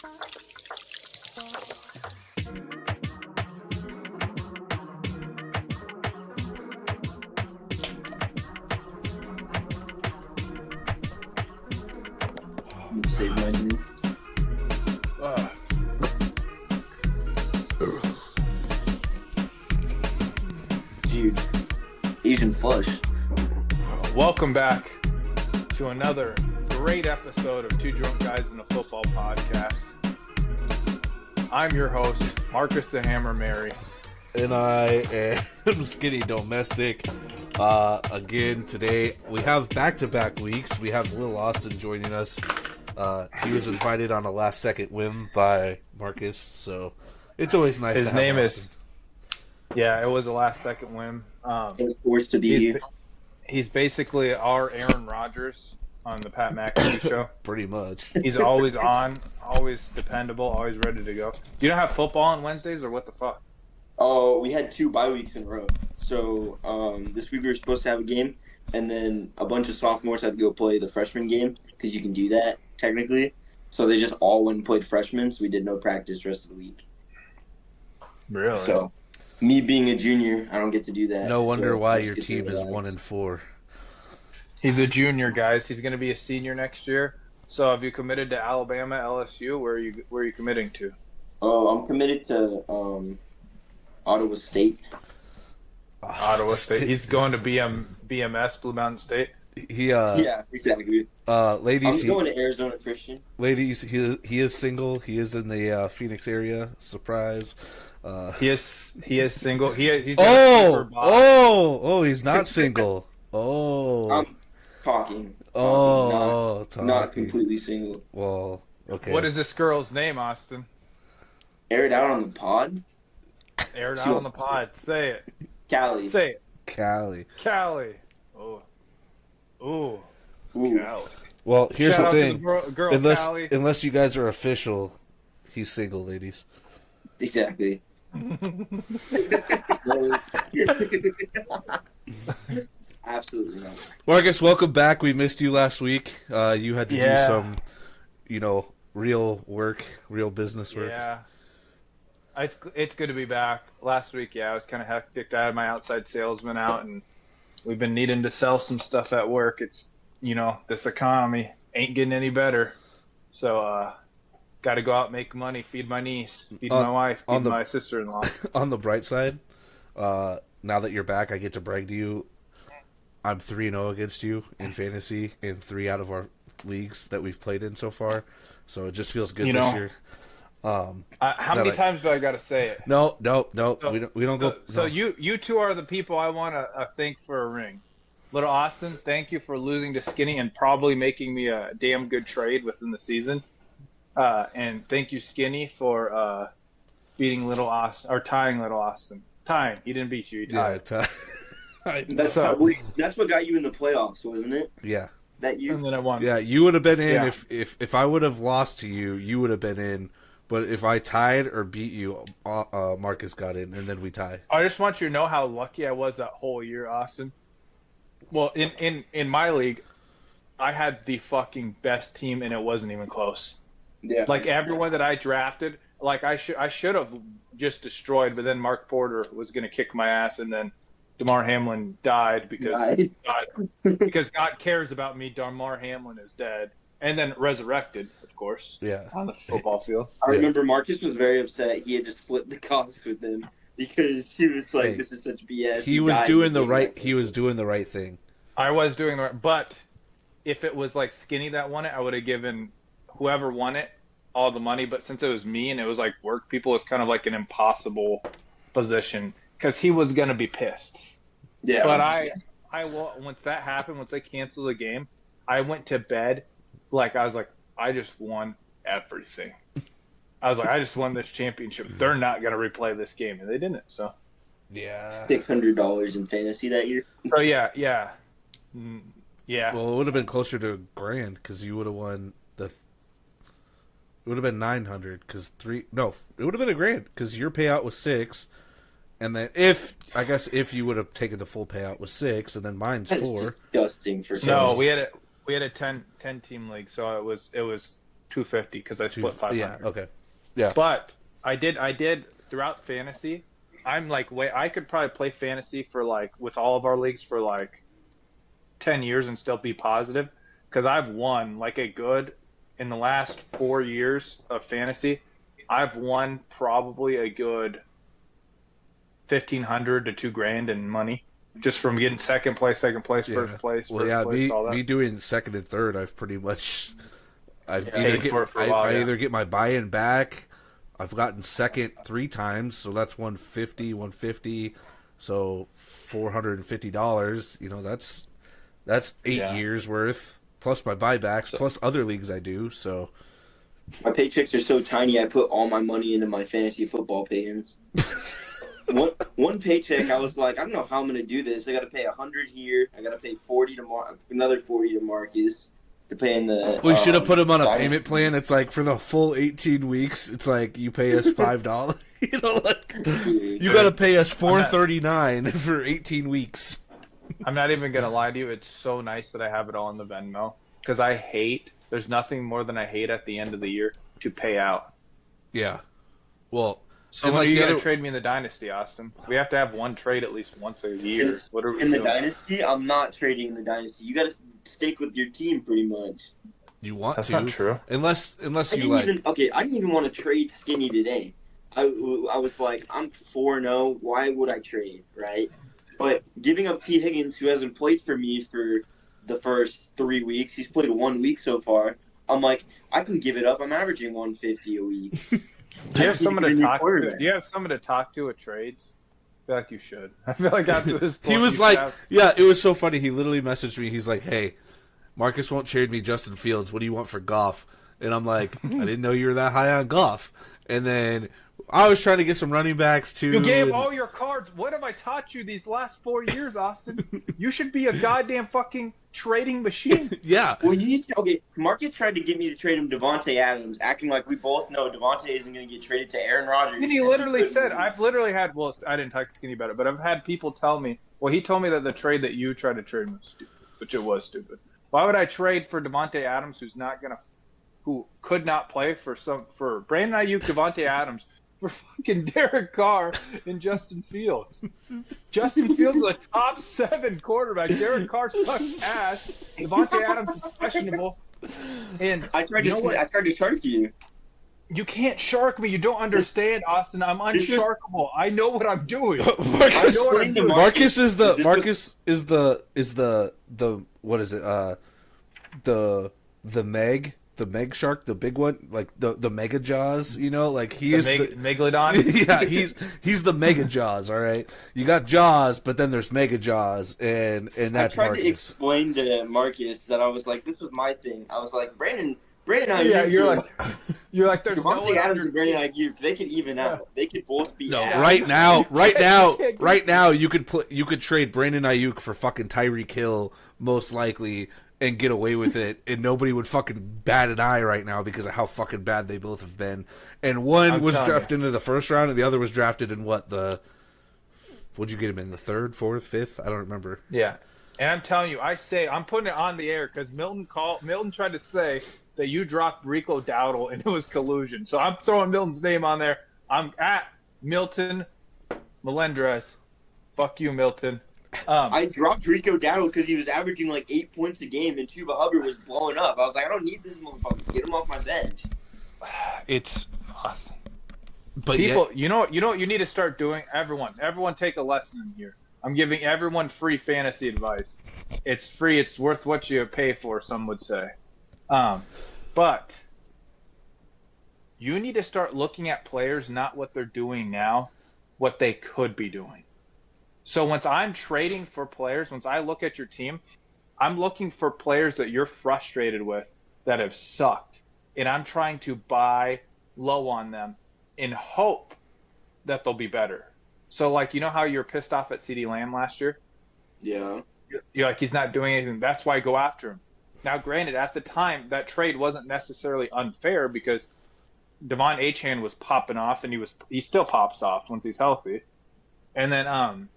Save my knee. Dude, Asian flush. Welcome back to another great episode of Two Drunk Guys in a Football Podcast. I'm your host, Marcus the Hammer Mary. And I am Skinny Domestic. Again, today we have back-to-back weeks. We have Lil Austin joining us. He was invited on a last-second whim by Marcus, so it's always nice to have His name Austin. Yeah, it was a last-second whim. It's forced to be. He's basically our Aaron Rodgers on the Pat McAfee show. Pretty much. He's always on, always dependable, always ready to go. You don't have football on Wednesdays, or what the fuck? Oh, we had 2 bye weeks in a row. So this week we were supposed to have a game, and then a bunch of sophomores had to go play the freshman game because you can do that technically. So they just all went and played freshmen, so we did no practice the rest of the week. Really? So me being a junior, I don't get to do that. No wonder so why I your just get team to is relax. 1-4. He's a junior, guys. He's going to be a senior next year. So have you committed to Alabama, LSU? Where are you committing to? Oh, I'm committed to Ottawa State. Ottawa State. He's going to BMS, Blue Mountain State. Yeah, exactly. Ladies, I'm going to Arizona Christian. ladies, he is single. He is in the Phoenix area. Surprise. He is single. He's got a super body. He's not single. Oh. I'm talking. Talking. Not completely single. Well, okay. What is this girl's name, Austin? Air it out on the pod. Air it out on the pod. Say it. Callie. Say it. Callie. Callie. Oh. Ooh. Ooh. Callie. Well, here's Shout the out thing. to the girl, Callie. Unless you guys are official, he's single, ladies. Exactly. Absolutely not. Marcus, welcome back. We missed you last week. You had to do some, real work, real business work. Yeah. It's good to be back. Last week, I was kind of hectic. I had my outside salesman out, and we've been needing to sell some stuff at work. It's, this economy ain't getting any better. So, got to go out and make money, feed my niece, feed my wife, feed my sister-in-law. On the bright side, now that you're back, I get to brag to you. I'm 3-0 against you in fantasy in 3 out of our leagues that we've played in so far. So it just feels good this year. How many times do I got to say it? No. We don't go. So you two are the people I want to thank for a ring. Little Austin, thank you for losing to Skinny and probably making me a damn good trade within the season. And thank you, Skinny, for beating Little Austin or tying Little Austin. Tying. He didn't beat you. He tied. That's what got you in the playoffs, wasn't it? Yeah. That you. And then I won. Yeah, you would have been in Yeah. if I would have lost to you, you would have been in. But if I tied or beat you, Marcus got in, and then we tie. I just want you to know how lucky I was that whole year, Austin. Well, in my league, I had the fucking best team, and it wasn't even close. Yeah. Like everyone that I drafted, like I should have just destroyed, but then Mark Porter was going to kick my ass, and then Damar Hamlin died because God cares about me. Damar Hamlin is dead, and then resurrected, of course. Yeah. On the football field. I remember Marcus was very upset. He had to split the cost with him because he was like, "This is such BS." He was doing the right. He was doing the right thing. I was doing the right, but if it was like Skinny that won it, I would have given whoever won it all the money. But since it was me and it was like work people, it's kind of like an impossible position because he was gonna be pissed. Yeah. But I once that happened, once they canceled the game, I went to bed like I was like, I just won everything. I was like, I just won this championship. They're not gonna replay this game, and they didn't. So yeah, $600 in fantasy that year. So yeah. Well, it would have been closer to $1,000 because you would have won the. It would have been 900 because it would have been $1,000 because your payout was 6, and then if you would have taken the full payout was 6, and then mine's That's 4. disgusting for No, we had a 10 team league, so it was 250 because I split 500. Yeah. Okay. Yeah. But I did throughout fantasy. I'm like, I could probably play fantasy for like with all of our leagues for like 10 years and still be positive because I've won like a good in the last 4 years of fantasy. I've won probably a good 1,500 to $2,000 in money just from getting second place, first place, Well, first yeah, place, all that. me doing second and third, I've pretty much I've Yeah, either paid get for it for a while, I yeah. either get my buy-in back. I've gotten second 3 times, so that's 150, so $450. You know, that's 8 Yeah. years worth plus my buybacks plus other leagues I do. So My paychecks are so tiny. I put all my money into my fantasy football pay-ins. one paycheck, I was like, I don't know how I'm gonna do this. I got to pay 100 here. I got to pay 40 to another 40 to Marcus to pay in the. we should have put him on a dynasty. payment plan. It's like for the full 18 weeks, it's like you pay us $5. You know, like you got to pay us $4.39 for 18 weeks. I'm not even gonna lie to you. It's so nice that I have it all in the Venmo because there's nothing more than I hate at the end of the year to pay out. Yeah. Well, So and when like are you the gonna other- trade me in the dynasty, Austin? We have to have one trade at least once a year. What are we In the doing? dynasty, I'm not trading in the dynasty. You got to stick with your team pretty much. you want That's to, not true. unless I you didn't like. I didn't even want to trade Skinny today. I was like, I'm 4-0. Why would I trade, right? But giving up T. Higgins, who hasn't played for me for the first 3 weeks, he's played 1 week so far. I'm like, I can give it up. I'm averaging 150 a week. Do you have someone to talk to? quarterback. Do you have someone to talk to at trades? I feel like you should. I feel like after this point, He was you like, should have- yeah, it was so funny. He literally messaged me. He's like, hey, Marcus won't trade me Justin Fields. What do you want for Goff? And I'm like, I didn't know you were that high on Goff. And then I was trying to get some running backs too. You gave and- all your cards. What have I taught you these last 4 years, Austin? You should be a goddamn fucking trading machine. Yeah. Well, okay. Marcus tried to get me to trade him Devontae Adams, acting like we both know Devontae isn't going to get traded to Aaron Rodgers. And he literally said, I've literally had, well, I didn't talk to Skinny about it, but I've had people tell me, well, he told me that the trade that you tried to trade was stupid, which it was stupid. Why would I trade for Devontae Adams, who could not play for Brandon Ayuk, Devontae Adams, for fucking Derek Carr and Justin Fields? Justin Fields is a top 7 quarterback. Derek Carr sucks ass. Devontae Adams is questionable. And I tried to shark you. you can't shark me. You don't understand, Austin. I'm unsharkable. I know what I'm doing. Marcus, I know what I'm doing. Marcus is the This Marcus is the what is it? The Meg shark, the big one, like the mega jaws, you know, like he is the Megalodon. yeah, he's the mega jaws, all right. You got jaws, but then there's mega jaws, and that's I tried Marcus. to explain to Marcus that I was like, this was my thing. I was like, Brandon Ayuk. Yeah, you're like there's no Devontae one Adams on and your Brandon Ayuk, they could even out. They could both be No, out. right now, you could trade Brandon Ayuk for fucking Tyreek Hill most likely and get away with it, and nobody would fucking bat an eye right now because of how fucking bad they both have been. And one I'm was telling drafted into the first round, and the other was drafted in what'd you get him in, the third, fourth, fifth? I don't remember. Yeah, and I'm telling you, I'm putting it on the air because Milton tried to say that you dropped Rico Dowdle and it was collusion. So I'm throwing Milton's name on there. I'm at Milton Melendrez. Fuck you, Milton. I dropped Rico Dowdle because he was averaging like 8 points a game, and Chuba Hubbard was blowing up. I was like, I don't need this motherfucker. Get him off my bench. It's awesome. But People, you know what you need to start doing? Everyone take a lesson in here. I'm giving everyone free fantasy advice. It's free. It's worth what you pay for, some would say. But you need to start looking at players, not what they're doing now, what they could be doing. So once I'm trading for players, once I look at your team, I'm looking for players that you're frustrated with that have sucked. And I'm trying to buy low on them in hope that they'll be better. So, like, you know how you're pissed off at CeeDee Lamb last year? Yeah. You're like, he's not doing anything. That's why I go after him. Now, granted, at the time, that trade wasn't necessarily unfair because Devon Achane was popping off, and he still pops off once he's healthy. And then,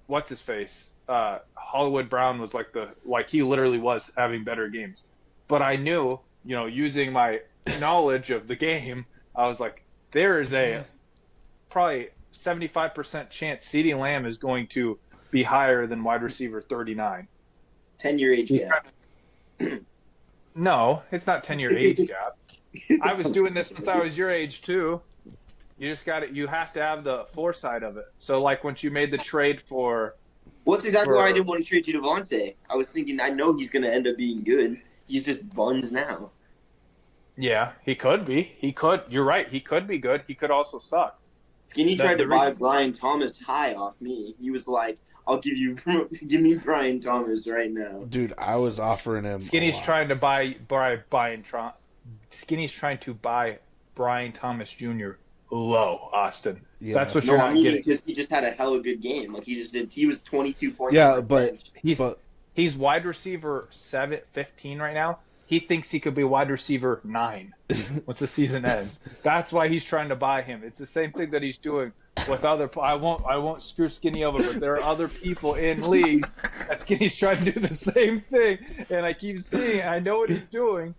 what's his face? Hollywood Brown was like he literally was having better games. But I knew, using my knowledge of the game, I was like, there is a probably 75% chance CeeDee Lamb is going to be higher than wide receiver 39. 10-year age gap. No, it's not 10-year age gap. I was doing this since I was your age too. You just got it. You have to have the foresight of it. So, like, once you made the trade for, Well, that's exactly why I didn't want to trade you Devontae. I was thinking, I know he's going to end up being good. He's just buns now. yeah, he could be. He could. You're right. He could be good. He could also suck. Skinny tried to buy Brian Thomas high off me. He was like, "I'll give me Brian Thomas right now." Dude, I was offering him. Skinny's trying to buy Skinny's trying to buy Brian Thomas Jr. low, Austin. Yeah. That's what you're not getting. Because he just had a hella good game. Like he was 22 points. Yeah, but he's wide receiver 15 right now. He thinks he could be wide receiver 9 once the season ends. That's why he's trying to buy him. It's the same thing that he's doing with other. I won't screw Skinny over, but there are other people in league that Skinny's trying to do the same thing, and I keep seeing. I know what he's doing,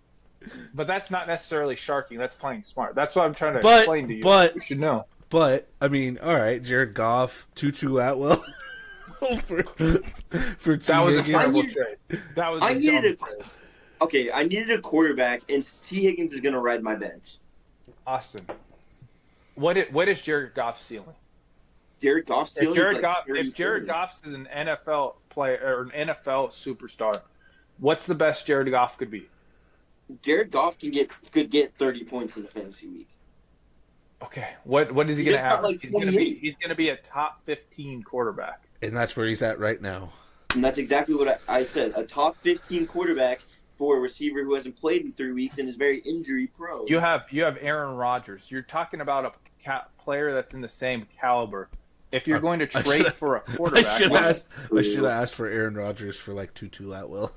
but that's not necessarily sharking. That's playing smart. That's what I'm trying to explain to you. But you should know. But I mean, all right, Jared Goff, Tutu Atwell. for that was a terrible trade. That was. I needed a quarterback, and T. Higgins is going to ride my bench. Austin, what is Jared Goff's ceiling? Jared Goff's ceiling. If Jared Goff is an NFL player or an NFL superstar, what's the best Jared Goff could be? Jared Goff could get 30 points in the fantasy week. Okay, what is he going to have? Like he's going to be a top 15 quarterback, and that's where he's at right now. And that's exactly what I said. A top 15 quarterback for a receiver who hasn't played in 3 weeks and is very injury prone. You have Aaron Rodgers. You're talking about a player that's in the same caliber. If you're going to trade for a quarterback, I should have asked for Aaron Rodgers for like Tutu Atwell.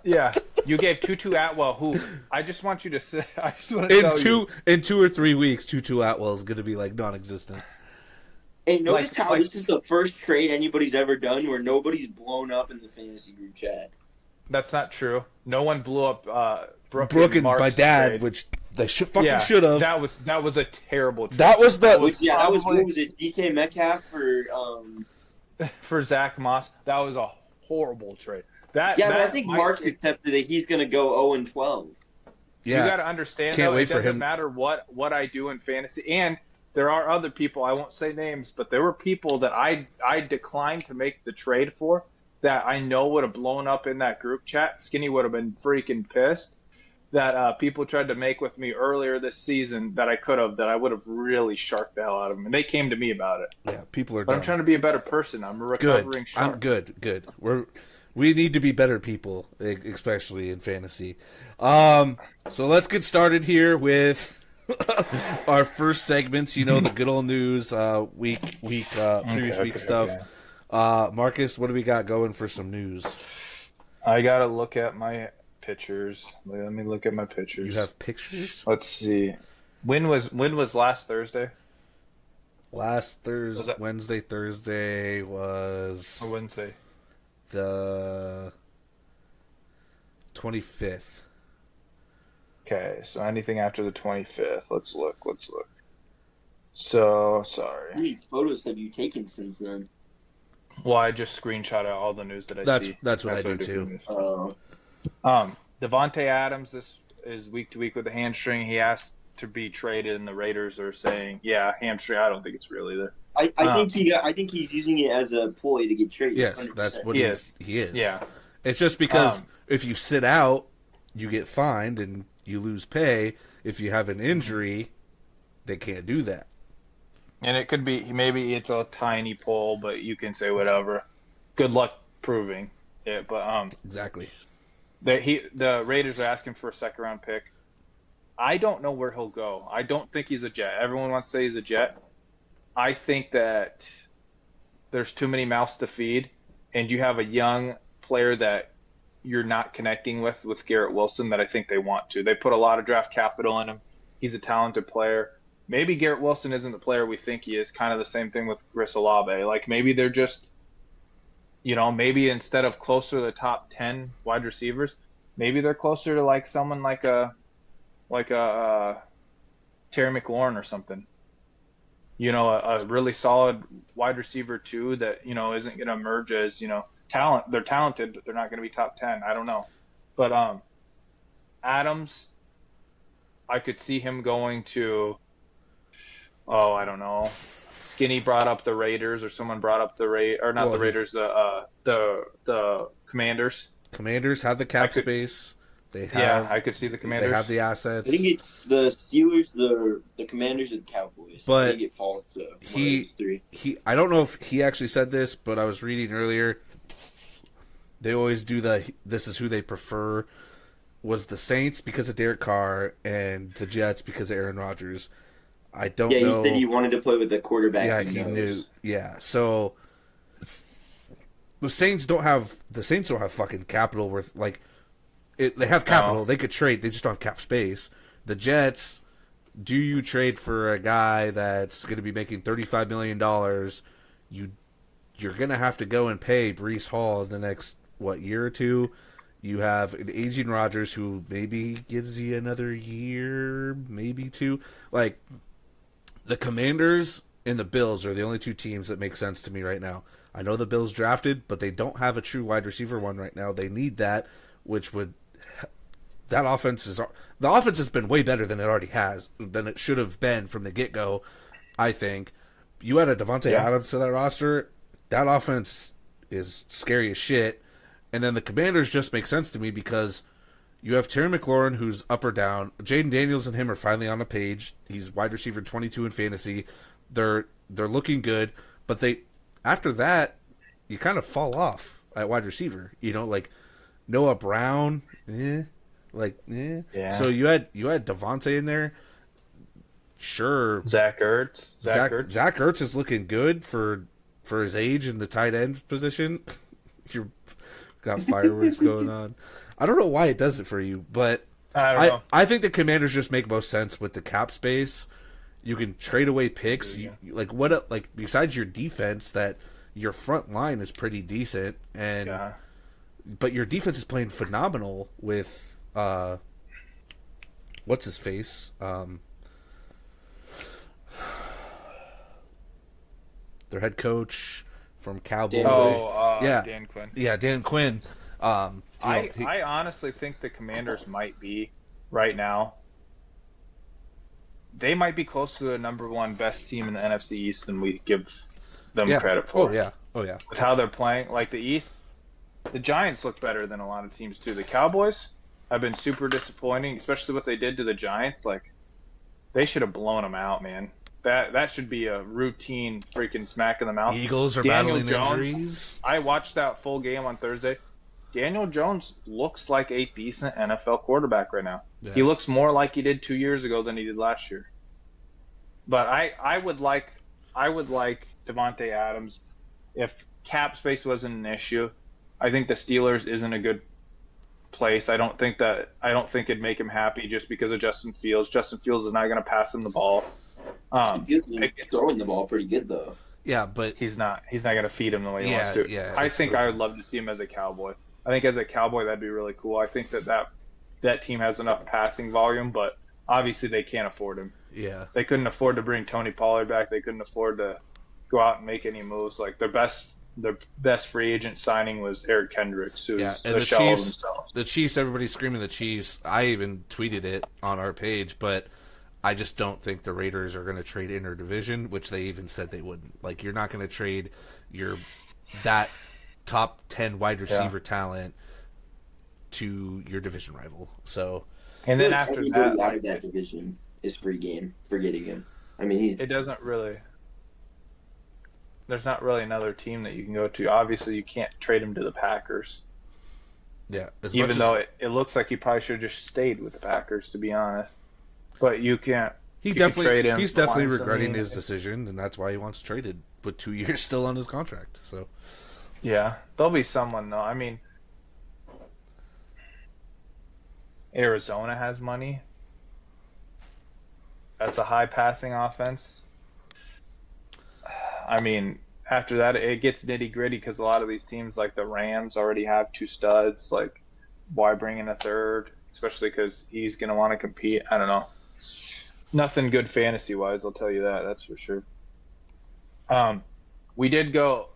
Yeah, you gave Tutu Atwell, who I just want you to say. I just want to tell you. In 2 or 3 weeks, Tutu Atwell is going to be like non-existent. And notice how this is the first trade anybody's ever done where nobody's blown up in the fantasy group chat. That's not true. No one blew up Brooke and my dad, trade. Which they should have. That was a terrible trade. That was what was it? DK Metcalf for Zach Moss. That was a horrible trade. But I think Mark accepted that he's going to go 0-12. Yeah, you got to understand. Can't wait it doesn't matter what I do in fantasy, and there are other people. I won't say names, but there were people that I declined to make the trade for that I know would have blown up in that group chat. Skinny would have been freaking pissed that people tried to make with me earlier this season that I would have really sharked the hell out of them. And they came to me about it. Yeah, people are But dumb. I'm trying to be a better person. I'm a recovering shark. I'm good. We need to be better people, especially in fantasy. So let's get started here with our first segments. You know, the good old news, previous week stuff. Okay. Marcus, what do we got going for some news? I gotta look at my pictures. Let me look at my pictures. You have pictures? Let's see. When was last Thursday? Wednesday, Thursday was... Or Wednesday? The 25th. Okay, so anything after the 25th. Let's look. So, sorry. How many photos have you taken since then? Well, I just screenshot out all the news that I see. That's what I do too. Devontae Adams, this is week to week with a hamstring. He asked to be traded, and the Raiders are saying, "Yeah, hamstring. I don't think it's real either." I think he's using it as a ploy to get traded. Yes, 100%. that's what he is. Yeah, it's just because if you sit out, you get fined and you lose pay. If you have an injury, they can't do that. And it could be maybe it's a tiny poll, but you can say whatever. Good luck proving it, but exactly. The Raiders are asking for a second round pick. I don't know where he'll go. I don't think he's a Jet. Everyone wants to say he's a Jet. I think that there's too many mouths to feed, and you have a young player that you're not connecting with Garrett Wilson that I think they want to. They put a lot of draft capital in him. He's a talented player. Maybe Garrett Wilson isn't the player we think he is. Kind of the same thing with Chris Olave. Like maybe they're just, maybe instead of closer to the top 10 wide receivers, maybe they're closer to like someone like like a Terry McLaurin or something. A really solid wide receiver too that isn't going to emerge as talent. They're talented, but they're not going to be top 10. I don't know, but Adams, I could see him going to. Oh, I don't know. Skinny brought up the Raiders, or someone brought up or not the Raiders, the Commanders. Commanders have the cap space. They have. Yeah, I could see the Commanders. They have the assets. I think it's the Steelers, the Commanders, and the Cowboys. But I think it falls to one of those three. I don't know if he actually said this, but I was reading earlier. They always do this is who they prefer. Was the Saints because of Derek Carr and the Jets because of Aaron Rodgers. I don't know. Yeah, he said he wanted to play with the quarterback. Yeah, he knew. Yeah, so the Saints don't have fucking capital worth like it. They have capital. No. They could trade. They just don't have cap space. The Jets. Do you trade for a guy that's going to be making $35 million? You're going to have to go and pay Breece Hall the next year or two. You have an aging Rodgers who maybe gives you another year, maybe two. Like, the Commanders and the Bills are the only two teams that make sense to me right now. I know the Bills drafted, but they don't have a true wide receiver one right now. They need that, which would... The offense has been way better than it should have been from the get-go, I think. You add a Devontae Adams to that roster, that offense is scary as shit. And then the Commanders just make sense to me because you have Terry McLaurin, who's up or down. Jaden Daniels and him are finally on a page. He's wide receiver 22 in fantasy. They're looking good, but after that, you kind of fall off at wide receiver. Like Noah Brown, Yeah. So you had Devontae in there. Sure. Zach Ertz. Zach Ertz is looking good for his age in the tight end position. You've got fireworks going on. I don't know why it does it for you, but I don't know. I think the Commanders just make most sense with the cap space. You can trade away picks. Besides your defense, that your front line is pretty decent, but your defense is playing phenomenal with what's his face? Their head coach from Cowboys. Dan Quinn. Yeah, Dan Quinn. I honestly think the Commanders might be right now. They might be close to the number one best team in the NFC East than we give them credit for. Oh yeah. With how they're playing, like the East, the Giants look better than a lot of teams too. The Cowboys have been super disappointing, especially what they did to the Giants. Like, they should have blown them out, man. That should be a routine freaking smack in the mouth. Eagles are battling injuries. I watched that full game on Thursday. Daniel Jones looks like a decent NFL quarterback right now. Yeah. He looks more like he did 2 years ago than he did last year. But I would like Devontae Adams if cap space wasn't an issue. I think the Steelers isn't a good place. I don't think it'd make him happy just because of Justin Fields. Justin Fields is not going to pass him the ball. He's throwing the ball pretty good though. Yeah, but he's not going to feed him the way he wants to. Yeah, I think I would love to see him as a Cowboy. I think as a Cowboy that'd be really cool. I think that team has enough passing volume, but obviously they can't afford him. Yeah, they couldn't afford to bring Tony Pollard back. They couldn't afford to go out and make any moves. Like their best free agent signing was Eric Kendricks, who's and the shell of themselves. The Chiefs, everybody's screaming the Chiefs. I even tweeted it on our page, but I just don't think the Raiders are going to trade interdivision, which they even said they wouldn't. Like, you're not going to trade that top 10 wide receiver talent to your division rival. So, and then after that, out of that division is free game for getting him. I mean, it doesn't really. There's not really another team that you can go to. Obviously, you can't trade him to the Packers. Yeah, even though it looks like he probably should have just stayed with the Packers, to be honest. But you can't. He's definitely regretting his decision, and that's why he wants traded with 2 years still on his contract. So, yeah, there'll be someone though. I mean, Arizona has money. That's a high passing offense. I mean, after that, it gets nitty gritty because a lot of these teams, like the Rams, already have two studs. Like, why bring in a third? especially because he's going to want to compete. I don't know. Nothing good fantasy-wise, I'll tell you that. That's for sure. We did go.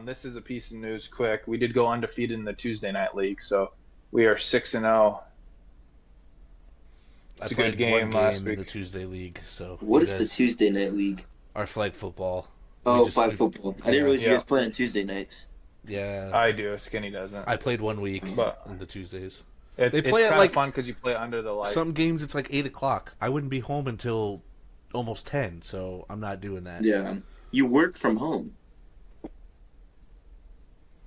This is a piece of news. Quick, we did go undefeated in the Tuesday night league, so we are 6-0. It's I a good played game one last game in week. the Tuesday league. So What you is the guys- Tuesday night league? Our flag football. Oh, We flag football. I didn't realize you Yeah. guys play on Tuesday nights. Yeah, I do. Skinny doesn't. I played 1 week But- in the Tuesdays. It's They play at, kind like, of fun because you play under the lights. Some games it's like 8 o'clock. I wouldn't be home until almost 10, so I'm not doing that. Yeah. You work from home.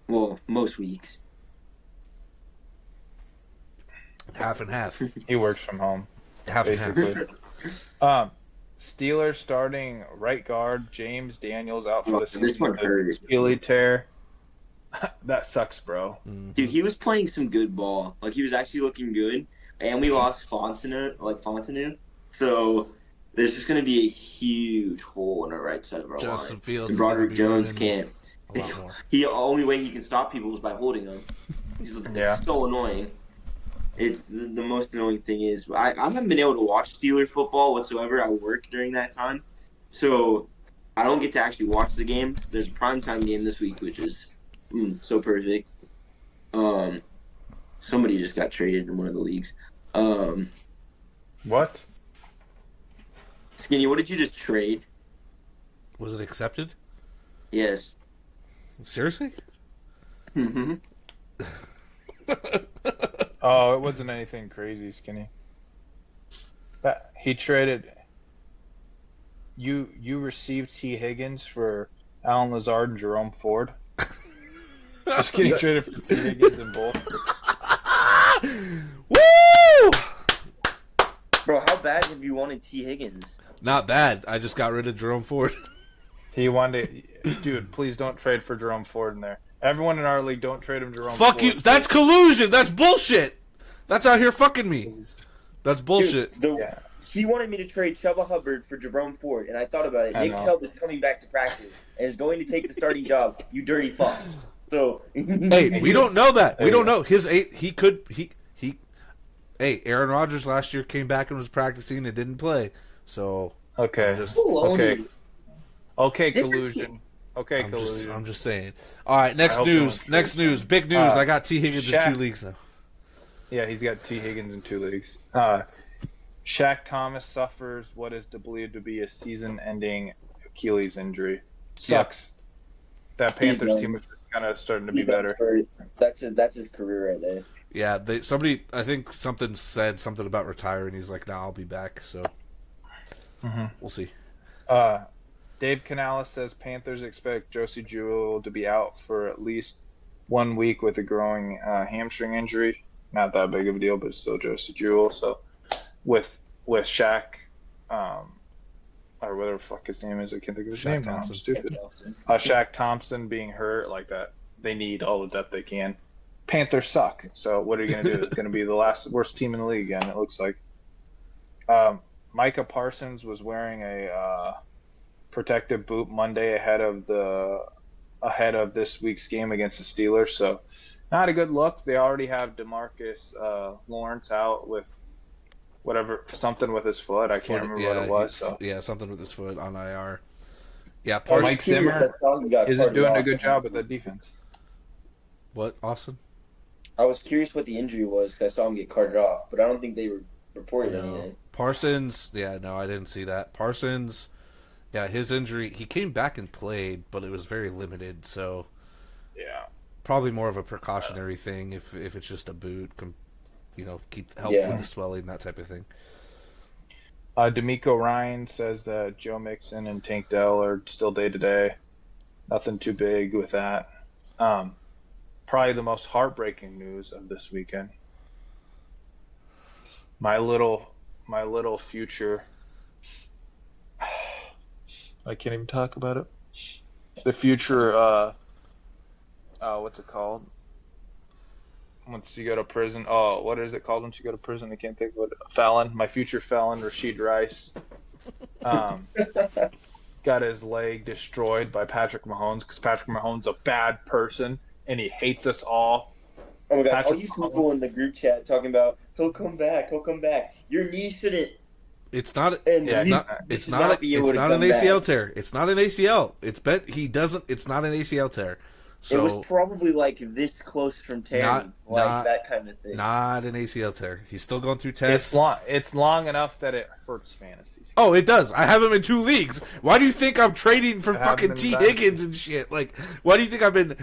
Well, most weeks. Half and half. He works from home, Half and half. basically. Steelers starting right guard James Daniels out for the This season one with hurt. his Achilles tear. That sucks, bro. Dude, he was playing some good ball. Like, he was actually looking good. And we lost Fontenot. So, there's just going to be a huge hole in our right side of our Justin line. Fields. And is gonna Broderick be Jones running can't. a lot more. The only way he can stop people is by holding them. He's Yeah. so annoying. It's the most annoying thing is I haven't been able to watch Steelers football whatsoever. I work during that time, so I don't get to actually watch the games. There's a primetime game this week, which is so perfect. Somebody just got traded in one of the leagues. What? Skinny, what did you just trade? Was it accepted? Yes. Seriously? Mm-hmm. Oh, it wasn't anything crazy, Skinny. That he traded. You received T. Higgins for Alan Lazard and Jerome Ford. Just getting traded for T. Higgins and both. Woo! Bro, how bad have you wanted T. Higgins? Not bad. I just got rid of Jerome Ford. He wanted to, dude. Please don't trade for Jerome Ford in there. Everyone in our league, don't trade him Jerome. Fuck Ford. you. That's collusion. That's bullshit. That's out here fucking me. That's bullshit. Dude, he wanted me to trade Chuba Hubbard for Jerome Ford, and I thought about it. I Nick know. Chubb is coming back to practice and is going to take the starting job. You dirty fuck. So Hey, we don't know that. We There don't you know. Hey, Aaron Rodgers last year came back and was practicing and didn't play. So Okay. Just- Baloney. Okay, Different collusion. teams. Okay, I'm collusion. just saying. All right, next I hope no news. one Next trades news. Big news. I got T. Higgins in Shaq. 2 leagues now. Yeah, he's got T. Higgins in 2 leagues. Shaq Thomas suffers what is believed to be a season-ending Achilles injury. Sucks. That He's Panthers done. team is kind of starting to be better. That's his career right there. Yeah, I think something said something about retiring. He's like, "Nah, I'll be back." So we'll see. Dave Canales says Panthers expect Josie Jewell to be out for at least 1 week with a growing hamstring injury. Not that big of a deal, but still Josie Jewell. So with Shaq, or whatever the fuck his name is, I can't think of his Shaq name now. I'm Thompson. stupid. Shaq Thompson being hurt like that, they need all the depth they can. Panthers suck. So what are you going to do? It's going to be the worst team in the league again, it looks like. Micah Parsons was wearing a protective boot Monday ahead of this week's game against the Steelers. So not a good look. They already have DeMarcus Lawrence out with something with his foot. I can't remember what it was. So something with his foot on IR. Yeah, I was Mike curious, Zimmer that's how he got isn't carted doing a off. good job with the defense. What, Austin? I was curious what the injury was because I saw him get carted off, but I don't think they reported anything. Parsons, I didn't see that. Parsons, his injury, he came back and played, but it was very limited, so Yeah. probably more of a precautionary thing if it's just a boot, help with the swelling, that type of thing. D'Amico Ryan says that Joe Mixon and Tank Dell are still day-to-day. Nothing too big with that. Probably the most heartbreaking news of this weekend. My little future. I can't even talk about it. The future, what's it called? Once you go to prison. Oh, what is it called once you go to prison? I can't think of what. Felon. My future felon, Rasheed Rice. Got his leg destroyed by Patrick Mahomes because Patrick Mahomes is a bad person and he hates us all. Oh my god! Patrick All you people in the group chat talking about He'll come back. He'll come back. Your knee shouldn't. It's not. And Yeah, It's he's not. not. he It's should not. not be able It's to not an come ACL back. tear. It's not an ACL. It's been. He doesn't. It's not an ACL tear. It was So probably like this close from not tearing, like not that kind of thing. not an ACL tear. He's still going through It's tests. long. It's long enough that it hurts fantasies. Oh, it does. I have him in 2 leagues. Why do you think I'm trading for I have him fucking in T. dynasty. Higgins and shit? Like, why do you think I've been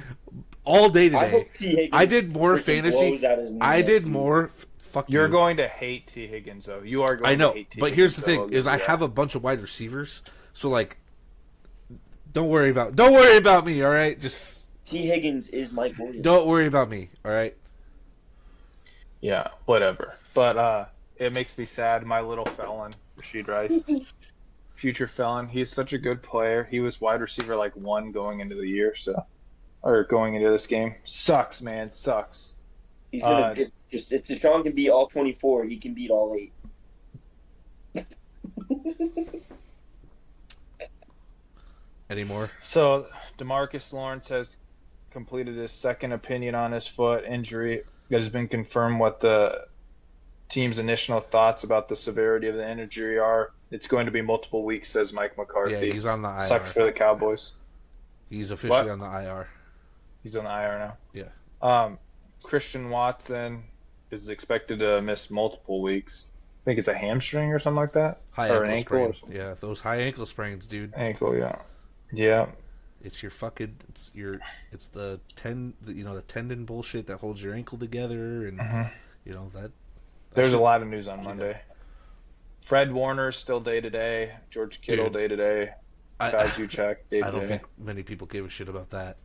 all day I today? hope T. Higgins I did more freaking fantasy. blows out his knee I next did week. more. Fuck You're you. going to hate T. Higgins, though. You are going I know, to hate T. but Higgins, here's the so thing: I'll is give I you have that. a bunch of wide receivers, so like, don't worry about me. All right, just T. Higgins is Mike Williams. don't worry about me. All right. Yeah, whatever. But it makes me sad. My little felon, Rashid Rice, future felon. He's such a good player. He was wide receiver like 1 going into the year, or going into this game. Sucks, man. Sucks. He's gonna just if Deshaun can beat all 24, he can beat all 8. Anymore? So DeMarcus Lawrence has completed his second opinion on his foot injury. It has been confirmed what the team's initial thoughts about the severity of the injury are. It's going to be multiple weeks, says Mike McCarthy. Yeah, he's on the IR. Sucks for the Cowboys. He's officially What? on the IR. He's on the IR now. Yeah. Christian Watson is expected to miss multiple weeks. I think it's a hamstring or something like that. High or ankle an ankle. Or sprains. something. Yeah, those high ankle sprains, dude. Ankle, yeah. Yeah. It's your fucking. It's the the tendon bullshit that holds your ankle together, and that. There's a lot of news on Monday. Fred Warner still day to day. George Kittle Dude, day to day. Guys you check day I to don't day. think many people give a shit about that.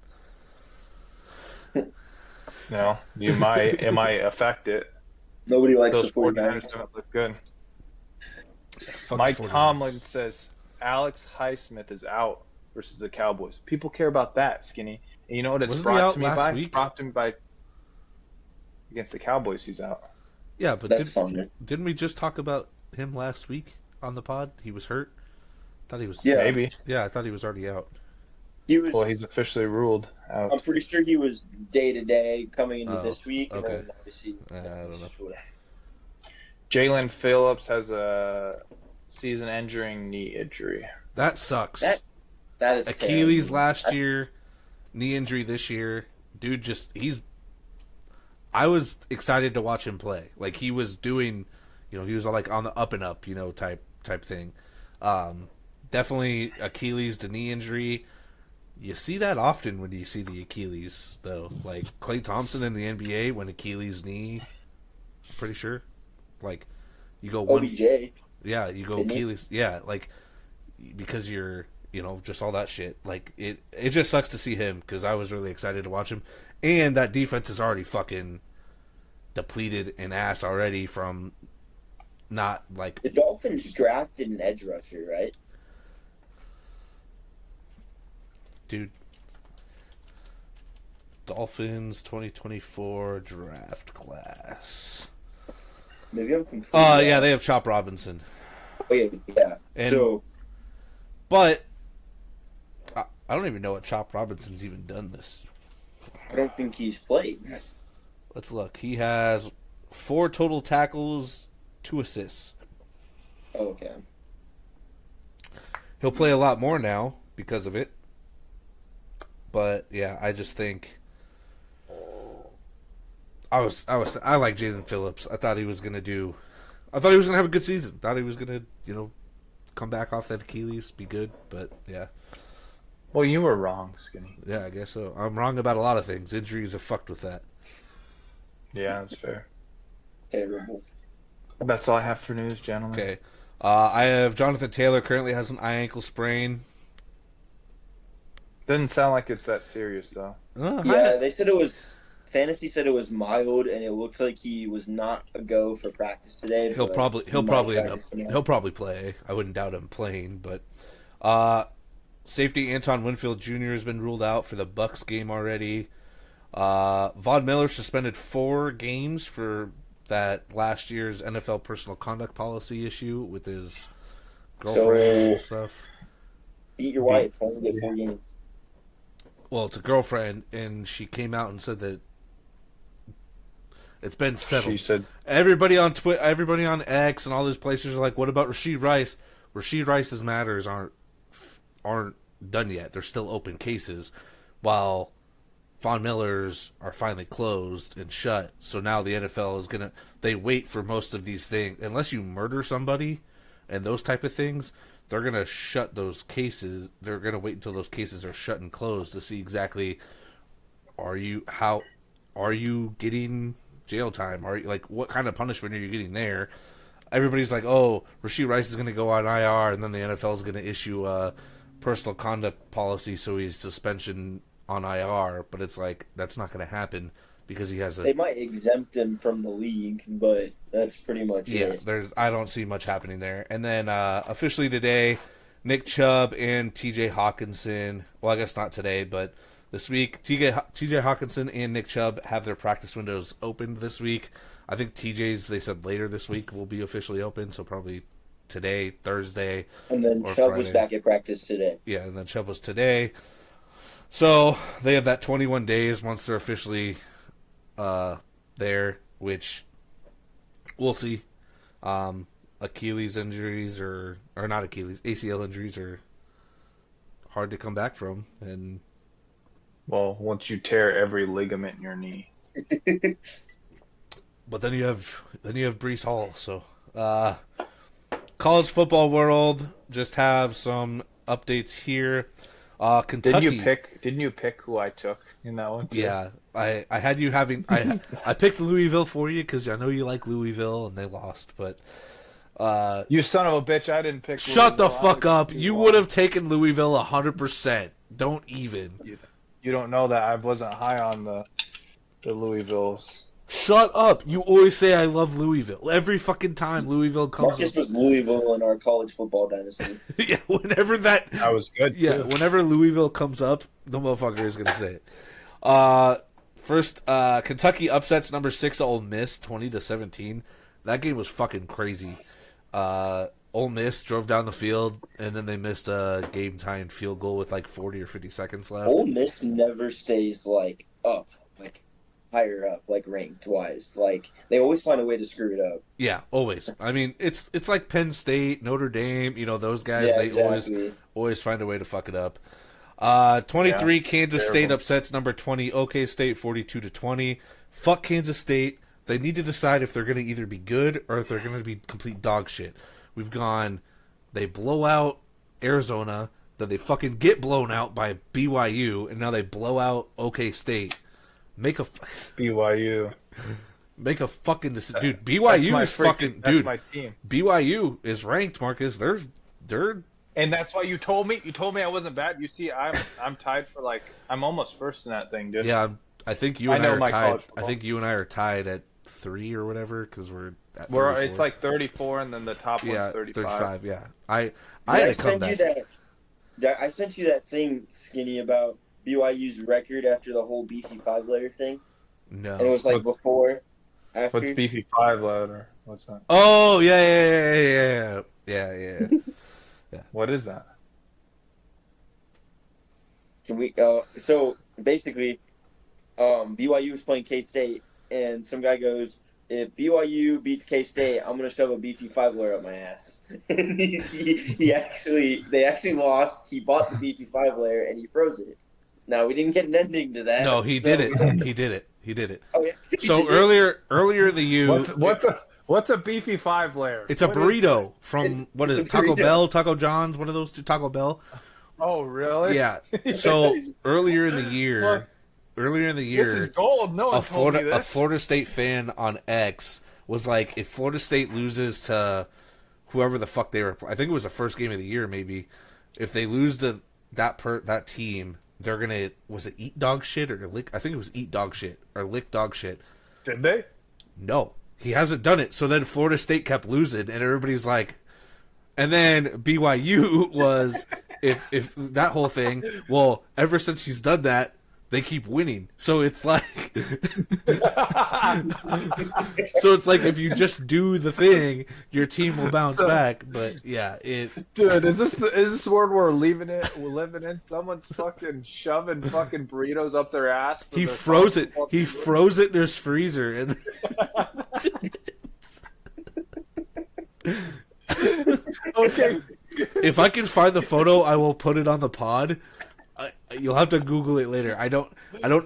No, it might affect it. Nobody likes Those the 49ers. 49ers don't look good. Fuck Mike the 49ers. Tomlin says Alex Highsmith is out versus the Cowboys. People care about that, Skinny. And you know what it's Wasn't he brought out to me last by? week? It's brought to me by against the Cowboys. He's out. Yeah, but That's fun. didn't we just talk about him last week on the pod? He was hurt. Thought he was. Yeah. Maybe. Yeah, I thought he was already out. He was. Well, he's officially ruled out. I'm pretty sure he was day to day coming into Oh, this week. And okay. then obviously, I don't know. Jalen Phillips has a season-ending knee injury. That sucks. That is Achilles terrible. last year, knee injury this year. Dude, I was excited to watch him play. Like he was doing, he was like on the up and up, type thing. Definitely Achilles to knee injury. You see that often when you see the Achilles, though. Like Klay Thompson in the NBA when Achilles knee. I'm pretty sure. Like you go one. OBJ. Yeah, you go Didn't he? Achilles. Yeah, like because you're, just all that shit. Like it just sucks to see him because I was really excited to watch him, and that defense is already fucking depleted and ass already from not like. The Dolphins drafted an edge rusher, right? Dude, Dolphins 2024 draft class. Maybe I'm completely. Yeah, they have Chop Robinson, Oh, yeah. And- So but I don't even know what Chop Robinson's even done this. I don't think he's played. Let's look. He has 4 total tackles, 2 assists. Oh, okay. He'll play a lot more now because of it. But yeah, I just think I like Jalen Phillips. I thought he was gonna have a good season. Thought he was gonna, come back off that Achilles, be good. But yeah. Well, you were wrong, Skinny. Yeah, I guess so. I'm wrong about a lot of things. Injuries have fucked with that. Yeah, that's fair. Terrible. That's all I have for news, gentlemen. Okay. I have Jonathan Taylor currently has an eye ankle sprain. Doesn't sound like it's that serious, though. Yeah, they said it was. Fantasy said it was mild, and it looks like he was not a go for practice today. He'll but probably he might end up practice tomorrow. he'll probably play. I wouldn't doubt him playing, but safety Anton Winfield Jr. has been ruled out for the Bucks game already. Von Miller suspended 4 games for that last year's NFL personal conduct policy issue with his girlfriend and stuff. Beat your wife, only get 4 games. Well, it's a girlfriend, and she came out and said that It's been settled. She said, Everybody on Twitter, everybody on X, and all those places are like, "What about Rashid Rice?" Rashid Rice's matters aren't done yet. They're still open cases, while Von Miller's are finally closed and shut. So now the NFL is they wait for most of these things. Unless you murder somebody and those type of things, they're going to shut those cases. They're going to wait until those cases are shut and closed to see exactly, are you getting jail time? Are you, like, what kind of punishment are you getting there? Everybody's like, oh, Rashid Rice is going to go on IR, and then the NFL is going to issue a personal conduct policy, so he's suspension on IR. But it's like, that's not going to happen because he has They might exempt him from the league, but that's pretty much it. Yeah, I don't see much happening there. And then officially today, Nick Chubb and T.J. Hawkinson. Well, I guess not today, but this week, T.J. Hawkinson and Nick Chubb have their practice windows opened this week. I think T.J.'s, they said later this week, will be officially open, so probably today, Thursday, and then or Chubb Friday. was back at practice today. Yeah, and then Chubb was today. So they have that 21 days once they're officially there, which we'll see. Achilles injuries or not Achilles, ACL injuries are hard to come back from, and well, once you tear every ligament in your knee. But then you have Breece Hall. So college football world, just have some updates here. Kentucky. Didn't you pick who I took in that one too? Yeah, I had you having I picked Louisville for you because I know you like Louisville and they lost, but you son of a bitch, I didn't pick. Shut the Louisville. fuck up! You would have taken Louisville 100%. Don't even. You don't know that I wasn't high on the Louisvilles. Shut up! You always say I love Louisville. Every fucking time Louisville comes Marcus was Louisville in our college football dynasty. yeah, whenever that was good. Yeah, too. whenever Louisville comes up, the motherfucker is gonna say it. First, Kentucky upsets number 6 Ole Miss 20-17. That game was fucking crazy. Ole Miss drove down the field, and then they missed a game-tying field goal with like 40 or 50 seconds left. Ole Miss never stays like up, like higher up, like ranked wise. Like they always find a way to screw it up. Yeah, always. I mean, it's like Penn State, Notre Dame. You know those guys. Yeah, they exactly. always find a way to fuck it up. 23 Kansas terrible. State upsets number 20 OK State 42-20. Fuck Kansas State. They need to decide if they're going to either be good or if they're going to be complete dog shit. We've gone, they blow out Arizona, then they fucking get blown out by BYU, and now they blow out OK State. Make a BYU. Make a fucking decision, dude. BYU is fucking that's dude. my team. BYU is ranked, Marcus. They're And that's why you told me. You told me I wasn't bad. You see, I'm tied for like I'm almost first in that thing, dude. yeah. I think you and I I, know are my tied. college I football. think you and I are tied at 3 or whatever because we're at 34. It's like 34, and then the top one's 35. Yeah, I I had to come sent you back. I sent you that thing, Skinny, about BYU's record after the whole beefy 5-letter thing. No. And it was like before, after. What's beefy 5 letter? What's that? Oh yeah. What is that? Can we? So basically, BYU was playing K-State, and some guy goes, "If BYU beats K-State, I'm gonna shove a beefy 5-letter up my ass." And they actually lost. He bought the beefy 5-letter and he froze it. Now we didn't get an ending to that. No, he did it. He did it. Oh, yeah. So earlier in the U, What's a beefy 5 layer? it's a burrito from what is it? Taco Bell, Taco John's, one of those two. Taco Bell. Oh really? Yeah. So earlier in the year, This is gold. No one told me this. a Florida State fan on X was like, if Florida State loses to whoever the fuck they were, I think it was the first game of the year, maybe. If they lose to that team, they're gonna, was it eat dog shit or lick? I think it was eat dog shit or lick dog shit. Did they? No, he hasn't done it. So then Florida State kept losing, and everybody's like, and then BYU was if that whole thing. Well, ever since he's done that, they keep winning. So it's like, if you just do the thing, your team will bounce back. But yeah, Dude, is this word we're living in? Someone's fucking shoving fucking burritos up their ass. He froze it. He froze it in his freezer, and Okay. If I can find the photo, I will put it on the pod. You'll have to Google it later. I don't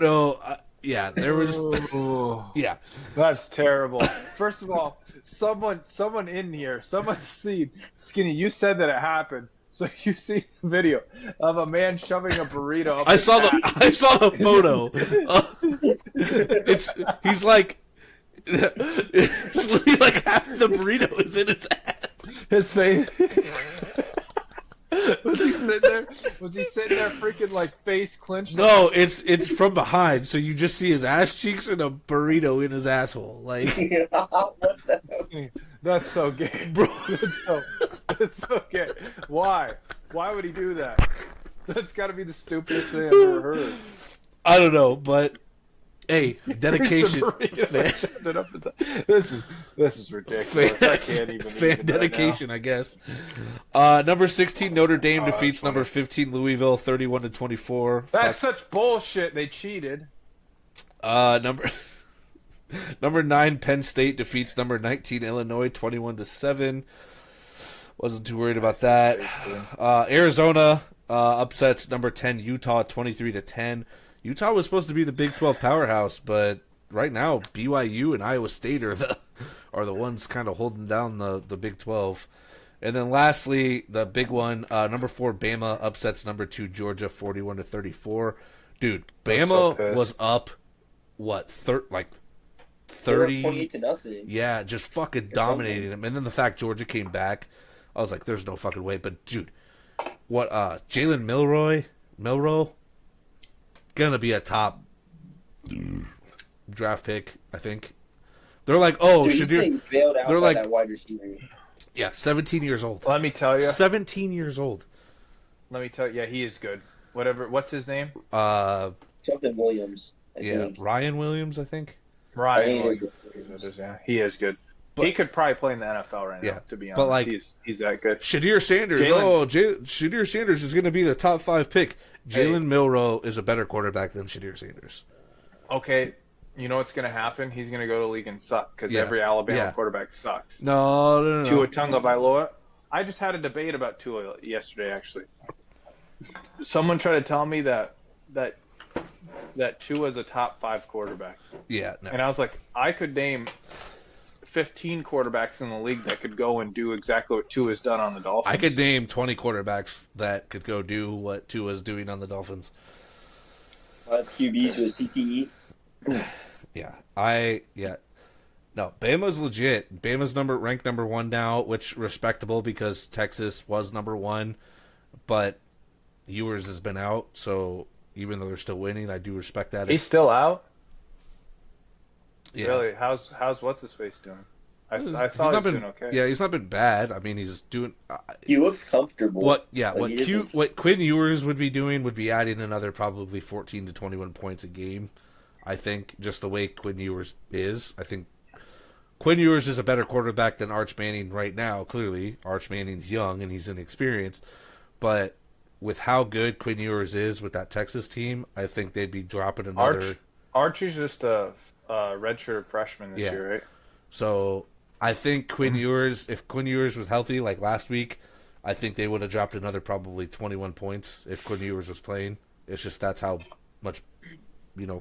know. Yeah, there was. Ooh, Yeah, that's terrible. First of all, someone in here, someone's seen Skinny. You said that it happened, so you see the video of a man shoving a burrito up I his saw ass. I saw the photo. He's like, it's literally like half the burrito is in his ass. His face. Was he sitting there? Was he sitting there freaking like face clenched? No, it's from behind, so you just see his ass cheeks and a burrito in his asshole. Like, What the hell? That's so gay. bro, That's so gay. Why? Why would he do that? That's got to be the stupidest thing I've ever heard. I don't know, but hey, dedication. This is ridiculous. I can't even. Fan dedication, I guess. Number 16 Notre Dame defeats number 15 Louisville 31-24. That's such bullshit. They cheated. Number 9 Penn State defeats number 19 Illinois 21-7. Wasn't too worried about that. Arizona upsets number 10 Utah 23-10. Utah was supposed to be the Big 12 powerhouse, but right now BYU and Iowa State are the ones kind of holding down the Big 12. And then lastly, the big one, number 4 Bama upsets number 2 Georgia 41-34. Dude, Bama was up what 30 28-0. Yeah, just fucking dominating them. And then the fact Georgia came back, I was like, there's no fucking way. But dude, what Jalen Milroe gonna be a top draft pick, I think. They're like, oh, Dude, they're like, that wide receiver. Yeah, 17 years old. Let me tell you. 17 years old. Let me tell you. Yeah, he is good. What's his name? Something Williams. I think. Ryan Williams, I think. Ryan Williams. Yeah, he is good. But he could probably play in the NFL right now, to be honest. But like, he's that good. Shadir Sanders. Shadir Sanders is going to be the top 5 pick. Jalen Milroe is a better quarterback than Shadir Sanders. Okay, you know what's going to happen? He's going to go to the league and suck because every Alabama quarterback sucks. No. Tua Tagovailoa. I just had a debate about Tua yesterday, actually. Someone tried to tell me that Tua is a top 5 quarterback. Yeah. No. And I was like, I could name 15 quarterbacks in the league that could go and do exactly what Tua has done on the Dolphins. I could name 20 quarterbacks that could go do what Tua's doing on the Dolphins. QBs with CTE. No, Bama's legit. Bama's ranked number 1 now, which respectable because Texas was number 1, but Ewers has been out, so even though they're still winning, I do respect that. He's still out? Yeah. Really? How's what's his face doing? I saw he's doing okay. Yeah, he's not been bad. I mean, he's doing. He looks comfortable. What Quinn Ewers would be doing would be adding another probably 14 to 21 points a game. I think just the way Quinn Ewers is. I think Quinn Ewers is a better quarterback than Arch Manning right now. Clearly, Arch Manning's young and he's inexperienced, but with how good Quinn Ewers is with that Texas team, I think they'd be dropping another. Arch is just a redshirt freshman this year, right? So I think Quinn Ewers, if Quinn Ewers was healthy like last week, I think they would have dropped another probably 21 points if Quinn Ewers was playing. It's just that's how much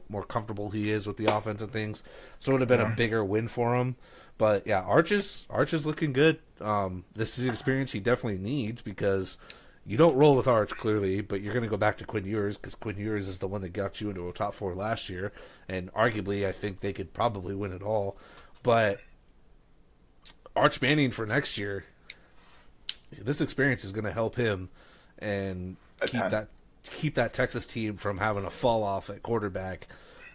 more comfortable he is with the offense and things. So it would have been a bigger win for him. But yeah, Arch is looking good. This is an experience he definitely needs because you don't roll with Arch clearly, but you're going to go back to Quinn Ewers because Quinn Ewers is the one that got you into a top 4 last year, and arguably I think they could probably win it all. But Arch Manning for next year, this experience is going to help him and keep that Texas team from having a fall off at quarterback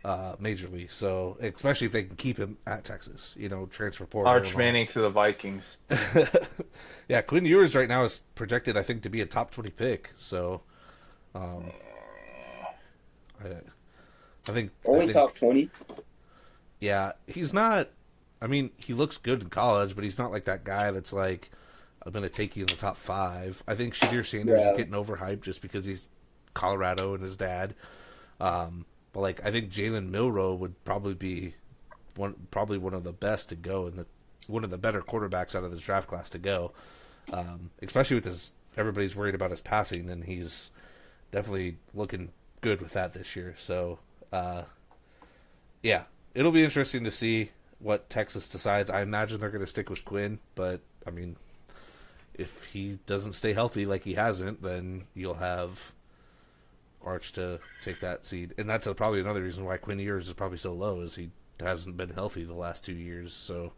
majorly. So especially if they can keep him at Texas, transfer portal. Arch Manning to the Vikings. Yeah, Quinn Ewers right now is projected, I think, to be a top 20 pick. So, I think top 20. Yeah, he's not. I mean, he looks good in college, but he's not like that guy that's like, I'm going to take you in the top 5. I think Shadir Sanders is getting overhyped just because he's Colorado and his dad. But like, I think Jalen Milroe would probably be probably one of the best to go, and one of the better quarterbacks out of this draft class to go. Especially with his, everybody's worried about his passing, and he's definitely looking good with that this year. So, yeah, it'll be interesting to see what Texas decides. I imagine they're going to stick with Quinn, but I mean, if he doesn't stay healthy like he hasn't, then you'll have Arch to take that seed, and that's probably another reason why Quinn Ewers is probably so low, is he hasn't been healthy the last 2 years. So,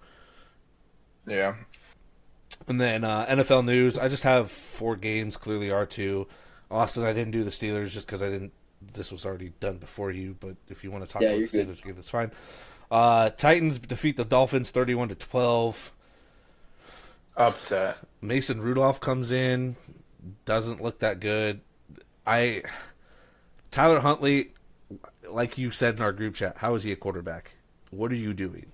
yeah. And then NFL news, I just have 4 games, clearly R2. Austin, I didn't do the Steelers just because I didn't. This was already done before you, but if you want to talk about the Steelers game, that's fine. Titans defeat the Dolphins 31-12. Upset. Mason Rudolph comes in, doesn't look that good. Tyler Huntley, like you said in our group chat, how is he a quarterback? What are you doing?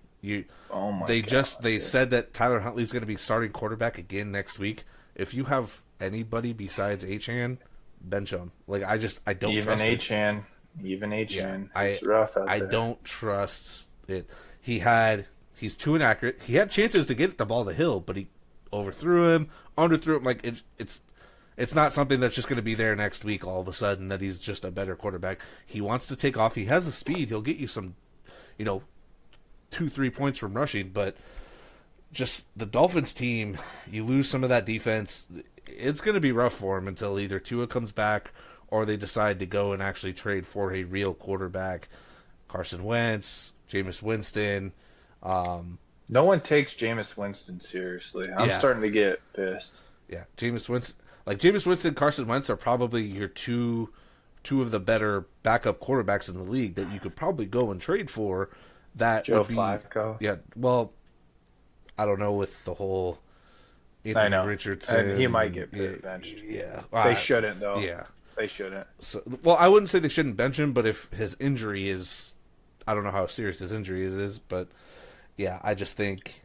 Oh my they God, they said that Tyler Huntley's going to be starting quarterback again next week. If you have anybody besides Achane, bench him. Like I don't trust it. Even Achane. Yeah, It's rough out there. don't trust it. He's too inaccurate. He had chances to get the ball to Hill, but he overthrew him, underthrew him. Like it's not something that's just going to be there next week all of a sudden that he's just a better quarterback. He wants to take off. He has the speed. He'll get you some, 2-3 points from rushing, but just the Dolphins team, you lose some of that defense. It's going to be rough for him until either Tua comes back or they decide to go and actually trade for a real quarterback. Carson Wentz, Jameis Winston. No one takes Jameis Winston seriously. I'm starting to get pissed. Yeah, Jameis Winston, Carson Wentz are probably your two of the better backup quarterbacks in the league that you could probably go and trade for. That Joe would be, Flacco. Yeah, well, I don't know with the whole Anthony Richardson. And he might get benched. Yeah. They shouldn't, though. Yeah. They shouldn't. So, well, I wouldn't say they shouldn't bench him, but if his injury is, I don't know how serious his injury is, but yeah, I just think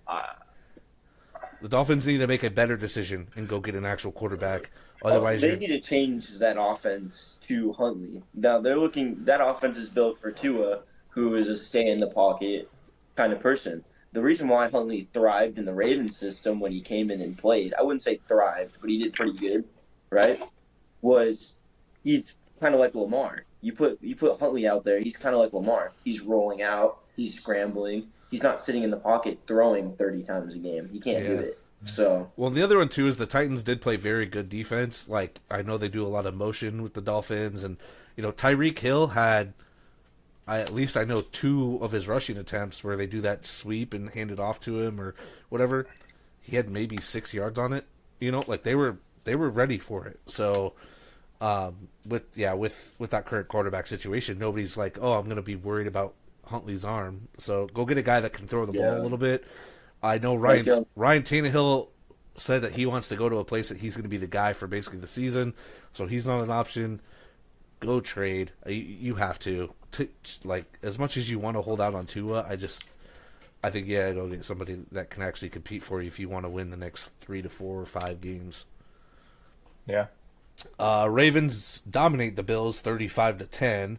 the Dolphins need to make a better decision and go get an actual quarterback. Otherwise, they need to change that offense to Huntley. Now that offense is built for Tua, who is a stay in the pocket kind of person. The reason why Huntley thrived in the Ravens system when he came in and played, I wouldn't say thrived, but he did pretty good, right? Was he's kind of like Lamar. You put Huntley out there, he's kind of like Lamar. He's rolling out, he's scrambling. He's not sitting in the pocket throwing 30 times a game. He can't do it. So, well, the other one too is the Titans did play very good defense. Like I know they do a lot of motion with the Dolphins, and Tyreek Hill had, at least I know 2 of his rushing attempts where they do that sweep and hand it off to him or whatever. He had maybe 6 yards on it. Like they were ready for it. So, with that current quarterback situation, nobody's like, oh, I'm going to be worried about Huntley's arm. So go get a guy that can throw the ball a little bit. I know Ryan Tannehill said that he wants to go to a place that he's going to be the guy for basically the season. So he's not an option. Go trade. You have to. Like, as much as you want to hold out on Tua, I think, go get somebody that can actually compete for you if you want to win the next 3 to 4 or 5 games. Yeah. Ravens dominate the Bills 35-10.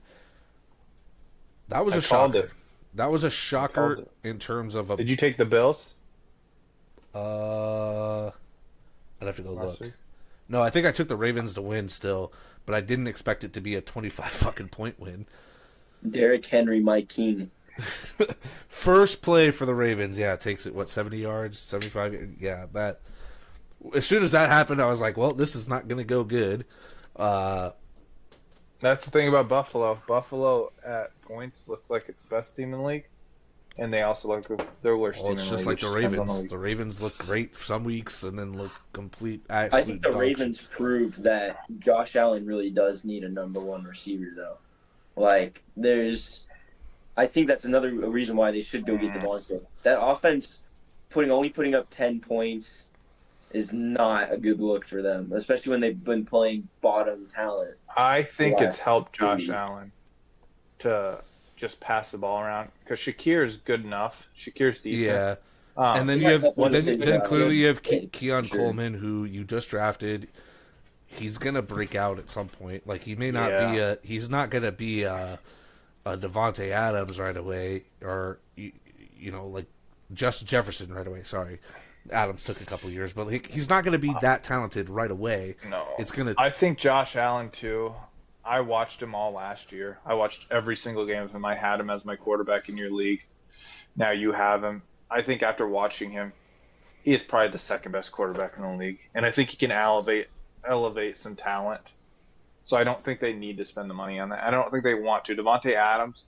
That was a shocker. That was a shocker in terms of a... Did you take the Bills? I'd have to go Last look. week? No, I think I took the Ravens to win still, but I didn't expect it to be a 25 fucking point win. Derrick Henry, Mike King. First play for the Ravens, it takes it, 70 yards, 75? Yeah, that... As soon as that happened, I was like, well, this is not going to go good. That's the thing about Buffalo. Buffalo at points looks like its best team in the league, and they also look their worst team in the league. It's just like the Ravens. The Ravens look great some weeks and then look I think the Ravens proved that Josh Allen really does need a number 1 receiver, though. Like, I think that's another reason why they should go get the monster. That offense only putting up 10 points is not a good look for them, especially when they've been playing bottom talent. I think it's helped Josh Allen to just pass the ball around because Shakir is good enough. Shakir's decent. Yeah. And then clearly you have Keon Coleman, who you just drafted. He's gonna break out at some point. Like he may not be he's not gonna be a Devontae Adams right away, or like Justin Jefferson right away. Sorry, Adams took a couple years, but he's not going to be that talented right away. No, it's going to. I think Josh Allen too. I watched him all last year. I watched every single game of him. I had him as my quarterback in your league. Now you have him. I think after watching him, he is probably the second best quarterback in the league, and I think he can elevate some talent. So I don't think they need to spend the money on that. I don't think they want to. Devontae Adams,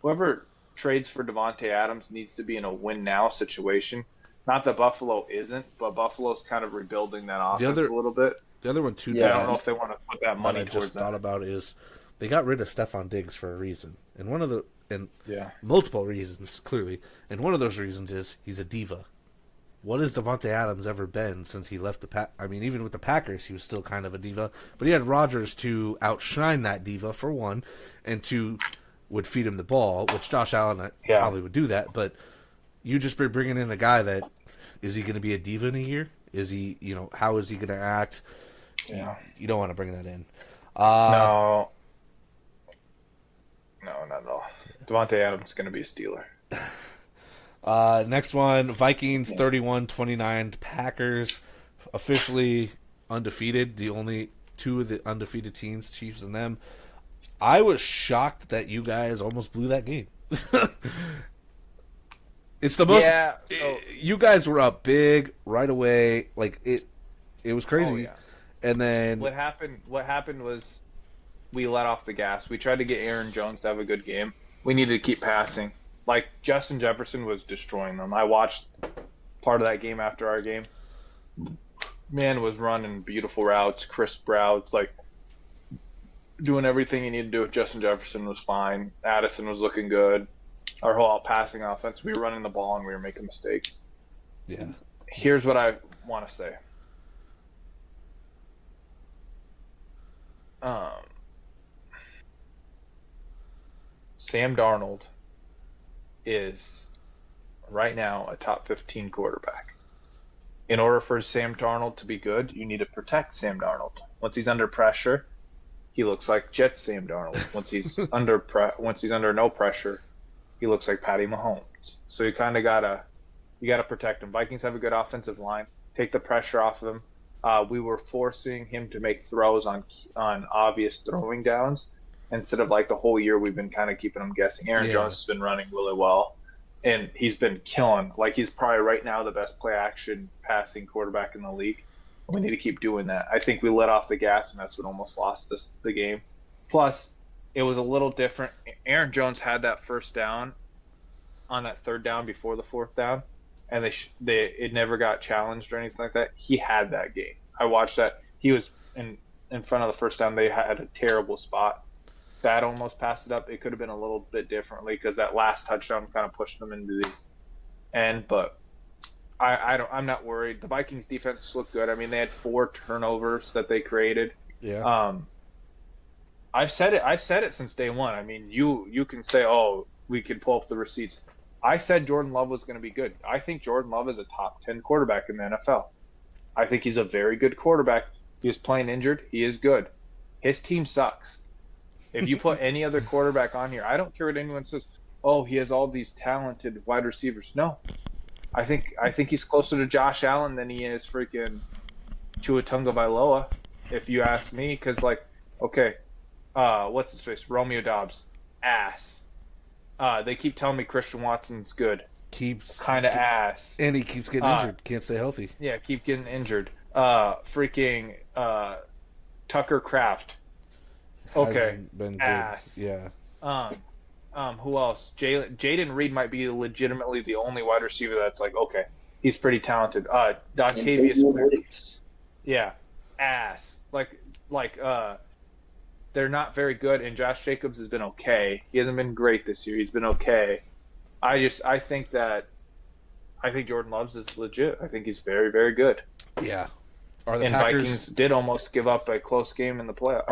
whoever trades for Devontae Adams needs to be in a win now situation. Not that Buffalo isn't, but Buffalo's kind of rebuilding that offense a little bit. The other one too. I don't know if they want to put that money towards that. I just thought about is they got rid of Stephon Diggs for a reason, and multiple reasons clearly, and one of those reasons is he's a diva. What has Devontae Adams ever been since he left the Pack? I mean, even with the Packers, he was still kind of a diva, but he had Rodgers to outshine that diva for one, and two, would feed him the ball, which Josh Allen probably would do that, but you just be bringing in a guy that is he going to be a diva in a year? Is he, how is he going to act? Yeah. You don't want to bring that in. No, not at all. Devontae Adams is going to be a Steeler. Next one, Vikings 31-29 Packers, officially undefeated. The only two of the undefeated teams, Chiefs and them. I was shocked that you guys almost blew that game. It's the most. Yeah, you guys were up big right away. Like it was crazy. Oh, yeah. And then what happened was we let off the gas. We tried to get Aaron Jones to have a good game. We needed to keep passing. Like Justin Jefferson was destroying them. I watched part of that game after our game. Man was running beautiful routes, crisp routes, like doing everything you need to do with Justin Jefferson was fine. Addison was looking good. Our whole passing offense, we were running the ball and we were making mistakes. Yeah. Here's what I want to say. Sam Darnold is right now a top 15 quarterback. In order for Sam Darnold to be good, you need to protect Sam Darnold. Once he's under pressure, he looks like Jet Sam Darnold. Once he's under no pressure, he looks like Patty Mahomes. So you kind of gotta protect him. Vikings have a good offensive line. Take the pressure off of him. We were forcing him to make throws on obvious throwing downs instead of like the whole year we've been kind of keeping him guessing. Aaron Jones has been running really well, and he's been killing. Like he's probably right now the best play action passing quarterback in the league. We need to keep doing that. I think we let off the gas, and that's what almost lost us the game. Plus, it was a little different. Aaron Jones had that first down on that third down before the fourth down, and it never got challenged or anything like that. He had that game. I watched that. He was in front of the first down. They had a terrible spot. That almost passed it up. It could have been a little bit differently because that last touchdown kind of pushed them into the end. But I'm not worried. The Vikings defense looked good. I mean, they had 4 turnovers that they created. Yeah. I've said it since day one. I mean, you can say, oh, we can pull up the receipts. I said Jordan Love was going to be good. I think Jordan Love is a top 10 quarterback in the NFL. I think he's a very good quarterback. He was playing injured. He is good. His team sucks. If you put any other quarterback on here, I don't care what anyone says. Oh, he has all these talented wide receivers. No, I think he's closer to Josh Allen than he is freaking Tua Tagovailoa, if you ask me. Because what's his face? Romeo Doubs, ass. They keep telling me Christian Watson's good. Keeps kind of ass, and he keeps getting injured. Can't stay healthy. Yeah, keep getting injured. Tucker Kraft. Okay, hasn't been ass. Good. Yeah. Who else? Jaden Reed might be legitimately the only wide receiver that's like, okay, he's pretty talented. Dontavius. Yeah, ass. They're not very good, and Josh Jacobs has been okay. He hasn't been great this year. He's been okay. I think Jordan Love's is legit. I think he's very, very good. Yeah. Vikings did almost give up a close game in the playoff.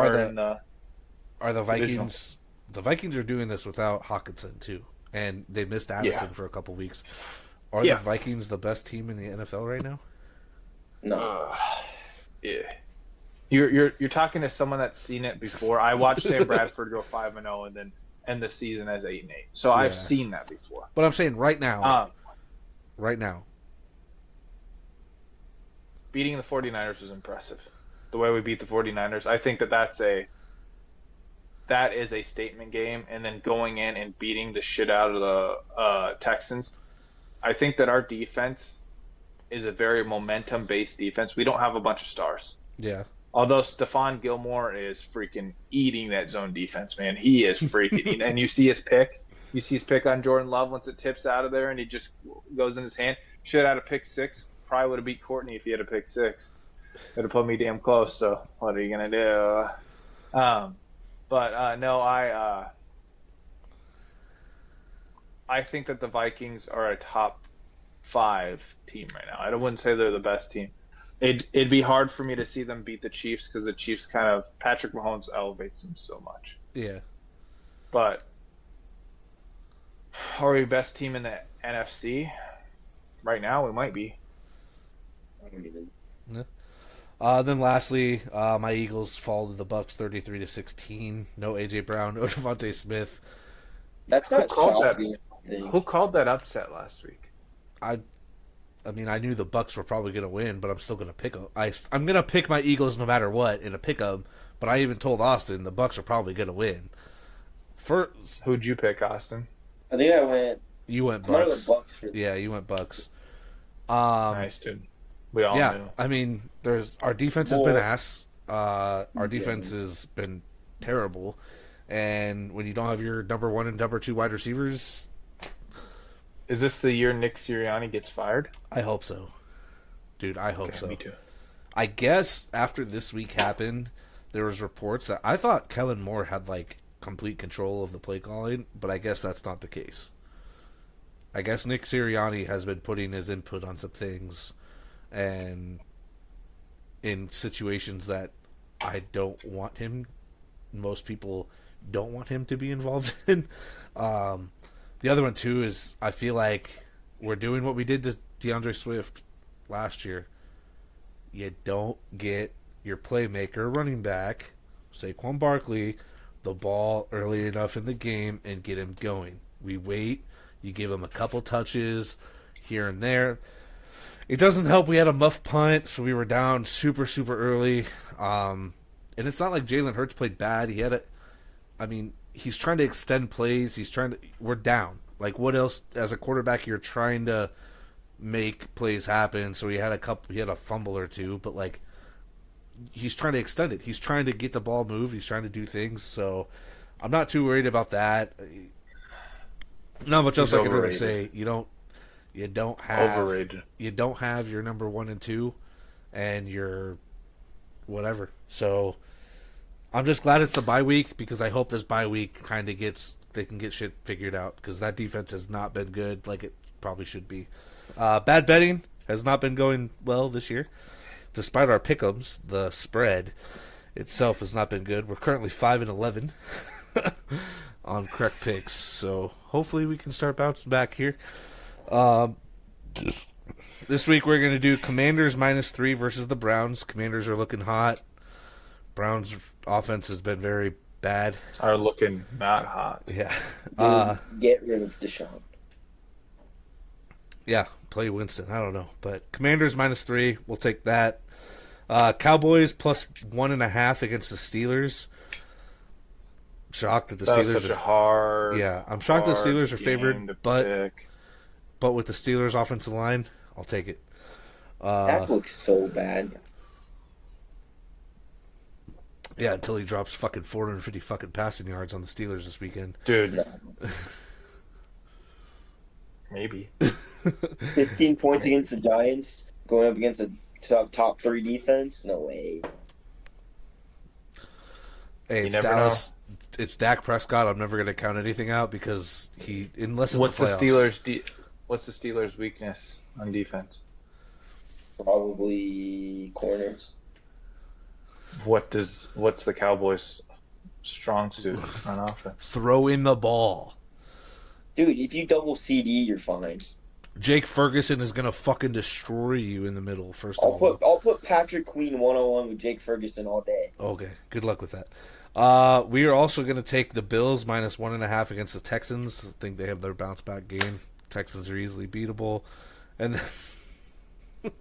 Are the Vikings? The Vikings are doing this without Hawkinson too, and they missed Addison for a couple weeks. Are the Vikings the best team in the NFL right now? No. Yeah. You're talking to someone that's seen it before. I watched Sam Bradford go 5-0, and then end the season as 8-8. So Yeah. I've seen that before. But I'm saying right now, Beating the 49ers was impressive. The way we beat the 49ers, I think that is a statement game. And then going in and beating the shit out of the Texans, I think that our defense is a very momentum-based defense. We don't have a bunch of stars. Yeah. Although Stephon Gilmore is freaking eating that zone defense, man. He is freaking and you see his pick. You see his pick on Jordan Love once it tips out of there and he just goes in his hand. Should have had a pick six. Probably would have beat Courtney if he had a pick six. Would have put me damn close, so what are you going to do? No, I think that the Vikings are a top 5 team right now. I wouldn't say they're the best team. It'd be hard for me to see them beat the Chiefs because the Chiefs Patrick Mahomes elevates them so much. Yeah. But are we best team in the NFC? Right now, we might be. Yeah. Then lastly, my Eagles fall to the Bucks 33-16. No AJ Brown, no Devontae Smith. That's not shocking. Who called that upset last week? I mean, I knew the Bucks were probably going to win, but I'm still going to pick them. I'm going to pick my Eagles no matter what in a pick 'em. But I even told Austin the Bucks are probably going to win. First, who'd you pick, Austin? I think I went. You went Bucks. Yeah, you went Bucks. Nice, dude. We all knew. I mean, our defense has been ass. Our defense has been terrible, and when you don't have your number 1 and number 2 wide receivers, is this the year Nick Sirianni gets fired? I hope so, dude. I hope so. Me too. I guess after this week happened, there was reports that I thought Kellen Moore had like complete control of the play calling, but I guess that's not the case. I guess Nick Sirianni has been putting his input on some things, and in situations that I don't want him, most people don't want him to be involved in. The other one too is I feel like we're doing what we did to DeAndre Swift last year. You don't get your playmaker running back, Saquon Barkley, the ball early enough in the game and get him going. We wait. You give him a couple touches here and there. It doesn't help we had a muff punt, so we were down super, super early. And it's not like Jalen Hurts played bad. He's trying to extend plays. We're down. Like, what else, as a quarterback, you're trying to make plays happen. So he had a fumble or two, but like, he's trying to extend it. He's trying to get the ball moved. He's trying to do things. So I'm not too worried about that. Not much else I can really say. You don't have your number 1 and 2, and your whatever. So I'm just glad it's the bye week because I hope this bye week they can get shit figured out because that defense has not been good like it probably should be. Bad betting has not been going well this year, despite our pick'ems. The spread itself has not been good. We're currently 5-11. On correct picks, so hopefully we can start bouncing back here. This week we're going to do Commanders -3 versus the Browns. Commanders are looking hot. Browns offense has been very bad. Are looking not hot. Yeah. Get rid of Deshaun. Yeah, play Winston. I don't know, but Commanders -3. We'll take that. Cowboys +1.5 against the Steelers. Shocked that the Steelers I'm shocked the Steelers are favored, but with the Steelers offensive line, I'll take it. That looks so bad. Yeah, until he drops fucking 450 fucking passing yards on the Steelers this weekend. Dude. Maybe. 15 points against the Giants, going up against a top 3 defense? No way. Hey, it's Dallas. It's Dak Prescott. I'm never going to count anything out because unless it's what's the playoffs. What's the Steelers' weakness on defense? Probably corners. What's the Cowboys' strong suit on offense? Throw in the ball. Dude, if you double CD, you're fine. Jake Ferguson is gonna fucking destroy you in the middle. First of all, I'll put Patrick Queen 101 with Jake Ferguson all day. okay, good luck with that. We are also gonna take the Bills minus 1.5 against the Texans. I think they have their bounce back game. Texans are easily beatable, and then,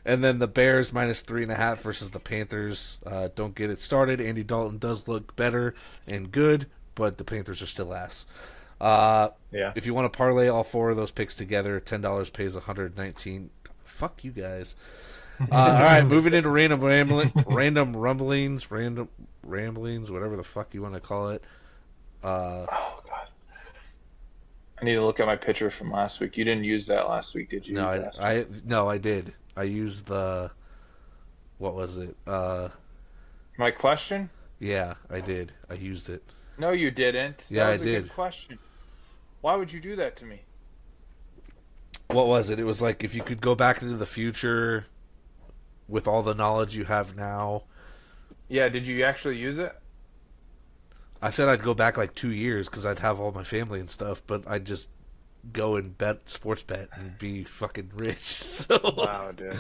and then the Bears minus 3.5 versus the Panthers. Don't get it started. Andy Dalton does look better and good, but the Panthers are still ass. Yeah. If you want to parlay all four of those picks together, $10 pays $119. Fuck you guys. All right, moving into random rumblings, whatever the fuck you want to call it. Oh God. I need to look at my picture from last week. You didn't use that last week, did you? I did. I used the, what was it? My question? Yeah, I did. I used it. No, you didn't. Yeah, that was I did. A good question. Why would you do that to me? What was it? It was like if you could go back into the future with all the knowledge you have now. Yeah, did you actually use it? I said I'd go back like 2 years because I'd have all my family and stuff, but I'd just go and sports bet and be fucking rich. So Wow, dude.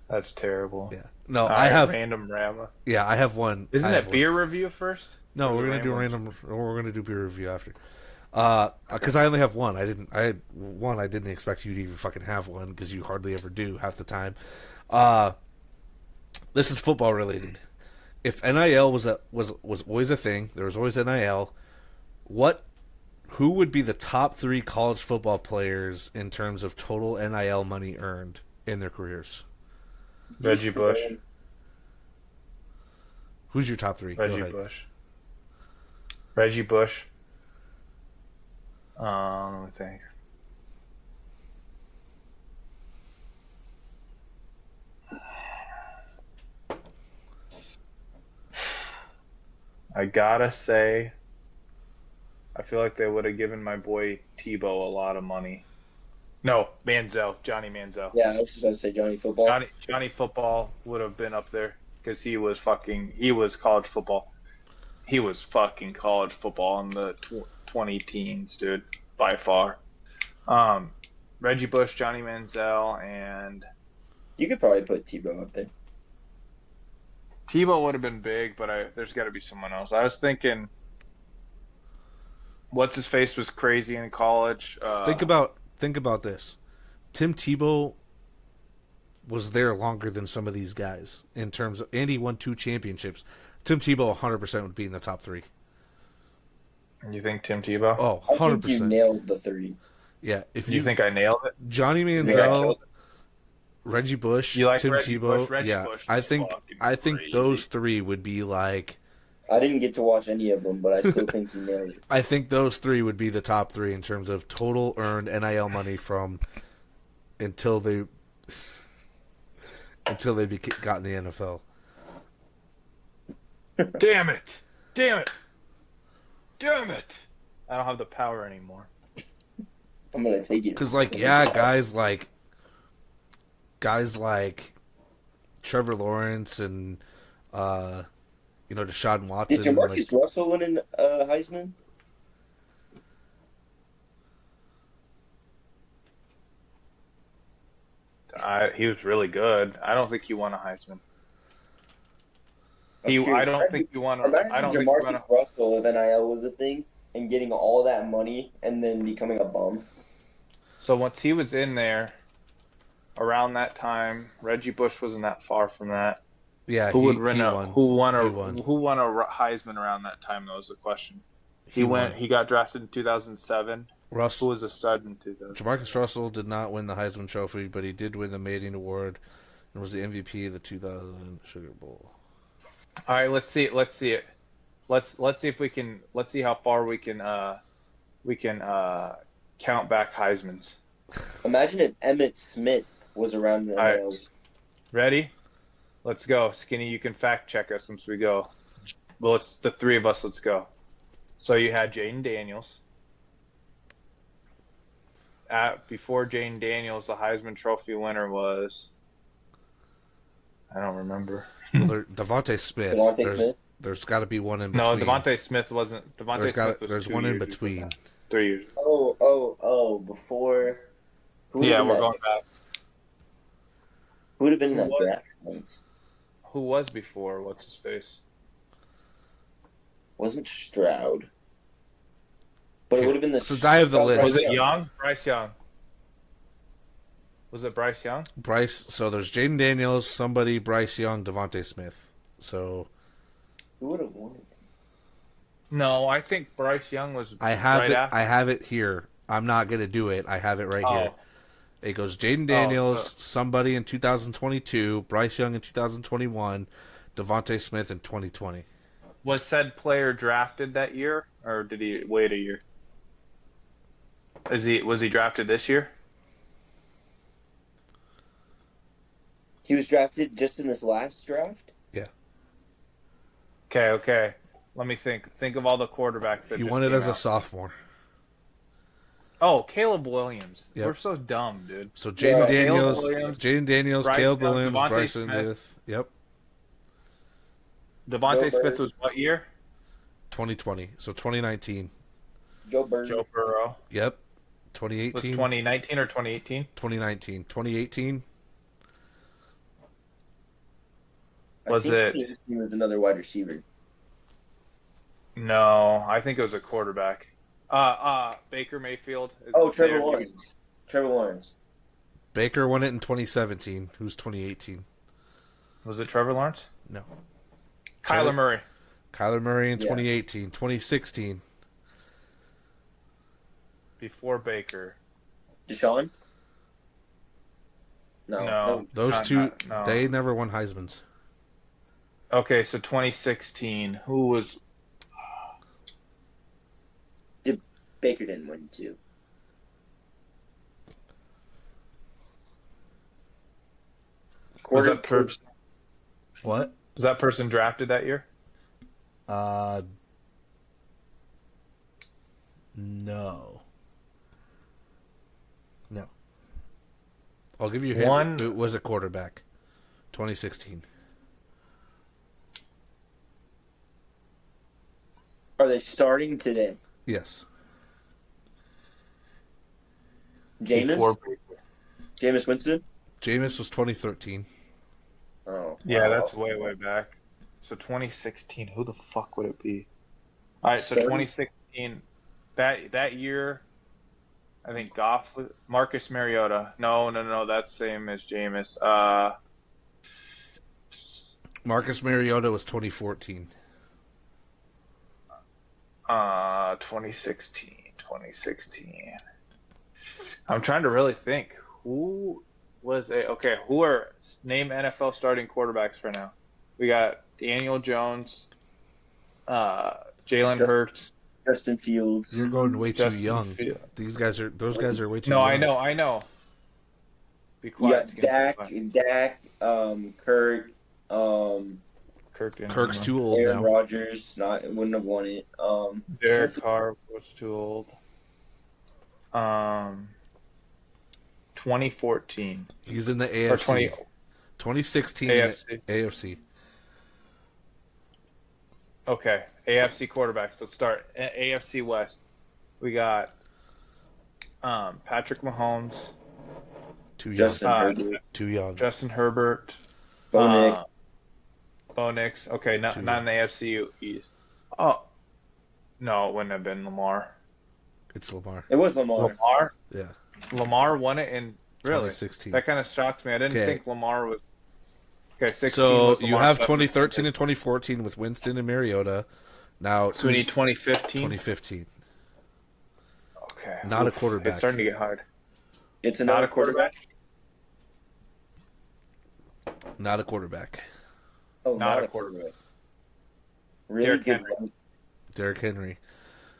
That's terrible. yeah, no, All I right, have random Rama. yeah, I have one. Isn't I have it one. beer review first? No, Or we're the gonna do ramblings? we're gonna do beer review after. Because I only have one. I didn't expect you to even fucking have one because you hardly ever do half the time. This is football related. If NIL was always a thing, there was always NIL. Who would be the top 3 college football players in terms of total NIL money earned in their careers? Reggie Bush. Who's your top 3? Go Reggie ahead. Bush. Reggie Bush. Let me think. I gotta say, I feel like they would have given my boy Tebow a lot of money. No, Manziel, Johnny Manziel. Yeah, I was just going to say Johnny Football. Johnny Football would have been up there because he was college football. He was fucking college football in the 20 teens, dude, by far. Reggie Bush, Johnny Manziel, and You could probably put Tebow up there. Tebow would have been big, but there's got to be someone else. I was thinking, what's his face was crazy in college. Think about this. Tim Tebow was there longer than some of these guys in terms of, and he won 2 championships. Tim Tebow 100% would be in the top 3. You think Tim Tebow? Oh, I 100%. think you nailed the 3. Yeah, if you think I nailed it? Johnny Yeah, Manziel, Reggie Bush, You like Tim Reggie Tebow, Bush? Reggie yeah, Bush I is think fucking crazy. those 3 would be like. I didn't get to watch any of them, but I still think you nailed it. I think those 3 would be the top 3 in terms of total earned NIL money from until they got in the NFL. Damn it! Damn it! Damn it! I don't have the power anymore. I'm going to take it. Because guys like Trevor Lawrence and Deshaun Watson. Did Jamarcus Russell win an Heisman? He was really good. I don't think he won a Heisman. I don't think he won. Imagine Jamarcus Russell if NIL was a thing and getting all that money and then becoming a bum. So once he was in there, around that time, Reggie Bush wasn't that far from that. Yeah, Who he won. Who won a Heisman around that time? That was the question. He got drafted in 2007. Who was a stud in 2000? Jamarcus Russell did not win the Heisman Trophy, but he did win the Mating Award and was the MVP of the 2000 Sugar Bowl. All right, let's see it. Let's see if we can. Let's see how far we can count back Heisman's. Imagine if Emmitt Smith was around the NIL. All right, ready? Let's go, Skinny. You can fact check us once we go. Well, it's the 3 of us. Let's go. So you had Jaden Daniels. Before Jaden Daniels, the Heisman Trophy winner was. I don't remember. Well, Devontae Smith. There's got to be one in between. No, Devontae Smith wasn't. Smith was there's one in between. 3 years. Oh, before. Who would have Yeah, been we're that? going back. Who would have been in Who that was draft? Once? who was before? What's his face? Wasn't Stroud, but it Okay, would have been the since I have the Stroud- list. Was it Bryce Young? Bryce Young. Was it Bryce Young? Bryce. So there's Jaden Daniels, somebody, Bryce Young, Devontae Smith. So Who would have won it? No, I think Bryce Young was I have right it. after. I have it here. I'm not gonna do it. I have it right here. Oh, It goes Jaden Oh, Daniels, so- somebody in 2022, Bryce Young in 2021, Devontae Smith in 2020. was said player drafted that year, or did he wait a year? Was he drafted this year? He was drafted just in this last draft. Okay. Let me think. Think of all the quarterbacks that He just won it came as a out. sophomore. Oh, Caleb Williams. Yep. We're so dumb, dude. So Yeah, Jaden Daniels, Bryce Caleb Young, Williams, Devontae Bryson Smith. Smith. Yep, Devontae Joe Smith Burrow. was what year? 2020. So 2019. Joe Burrow. Joe Burrow. Yep, Was 2018. 2019 or 2018? 2019. 2018. Was I think it- he was another wide receiver. No, I think it was a quarterback. Baker Mayfield. is Oh, the Trevor player. Lawrence. Trevor Lawrence. Baker won it in 2017. Who's 2018? Was it Trevor Lawrence? No. Kyler Murray. Kyler Murray in Yeah. 2018. 2016. Before Baker. Deshaun. No. Those Not- two, not- no. they never won Heisman's. Okay, so 2016. Who was? Baker didn't win too. Was that person? What? Was that person drafted that year? No. No. I'll give you a hint. One- It was a quarterback. 2016. Are they starting today? Yes. Before Jameis? Baker. Jameis Winston? Jameis was 2013. Oh. Yeah, wow. that's way back. So 2016. Who the fuck would it be? All right, so Starting- 2016. That year, I think Goff was Marcus Mariota. No. That's same as Jameis. Marcus Mariota was 2014. 2016. I'm trying to really think. Who was a okay? Who are name NFL starting quarterbacks for now? We got Daniel Jones, Jalen Hurts. Justin Fields. You're going way too Justin young. Fields. Those guys are way too No, young. I know. Be You quiet. got Dak, Kirk, Kirk didn't Kirk's win. too old Aaron now. Rodgers. Wouldn't have won it. Derek Carr was too old. 2014 He's in the or AFC. 20 2016 AFC. AFC. Okay, AFC quarterbacks. Let's start AFC West. We got Patrick Mahomes, Too young. Justin Uh, Herbert. Too young. Justin Herbert, Bo Nick. Bo Nix. Okay, not Two. in the AFC East. Oh, no, it wouldn't have been Lamar. It's Lamar. It was Lamar. Yeah. Lamar won it in really. 2016. That kind of shocks me. I didn't Okay. think Lamar was. Okay, 16 So was you Lamar, have 17. 2013 and 2014 with Winston and Mariota. Now So we need 2015. 2015. Okay. Not a Oof, quarterback. It's starting to get hard. It's Not another a quarterback. Not a quarterback. Oh, Not a quarterback. Really Derrick good Henry. one. Derrick Henry.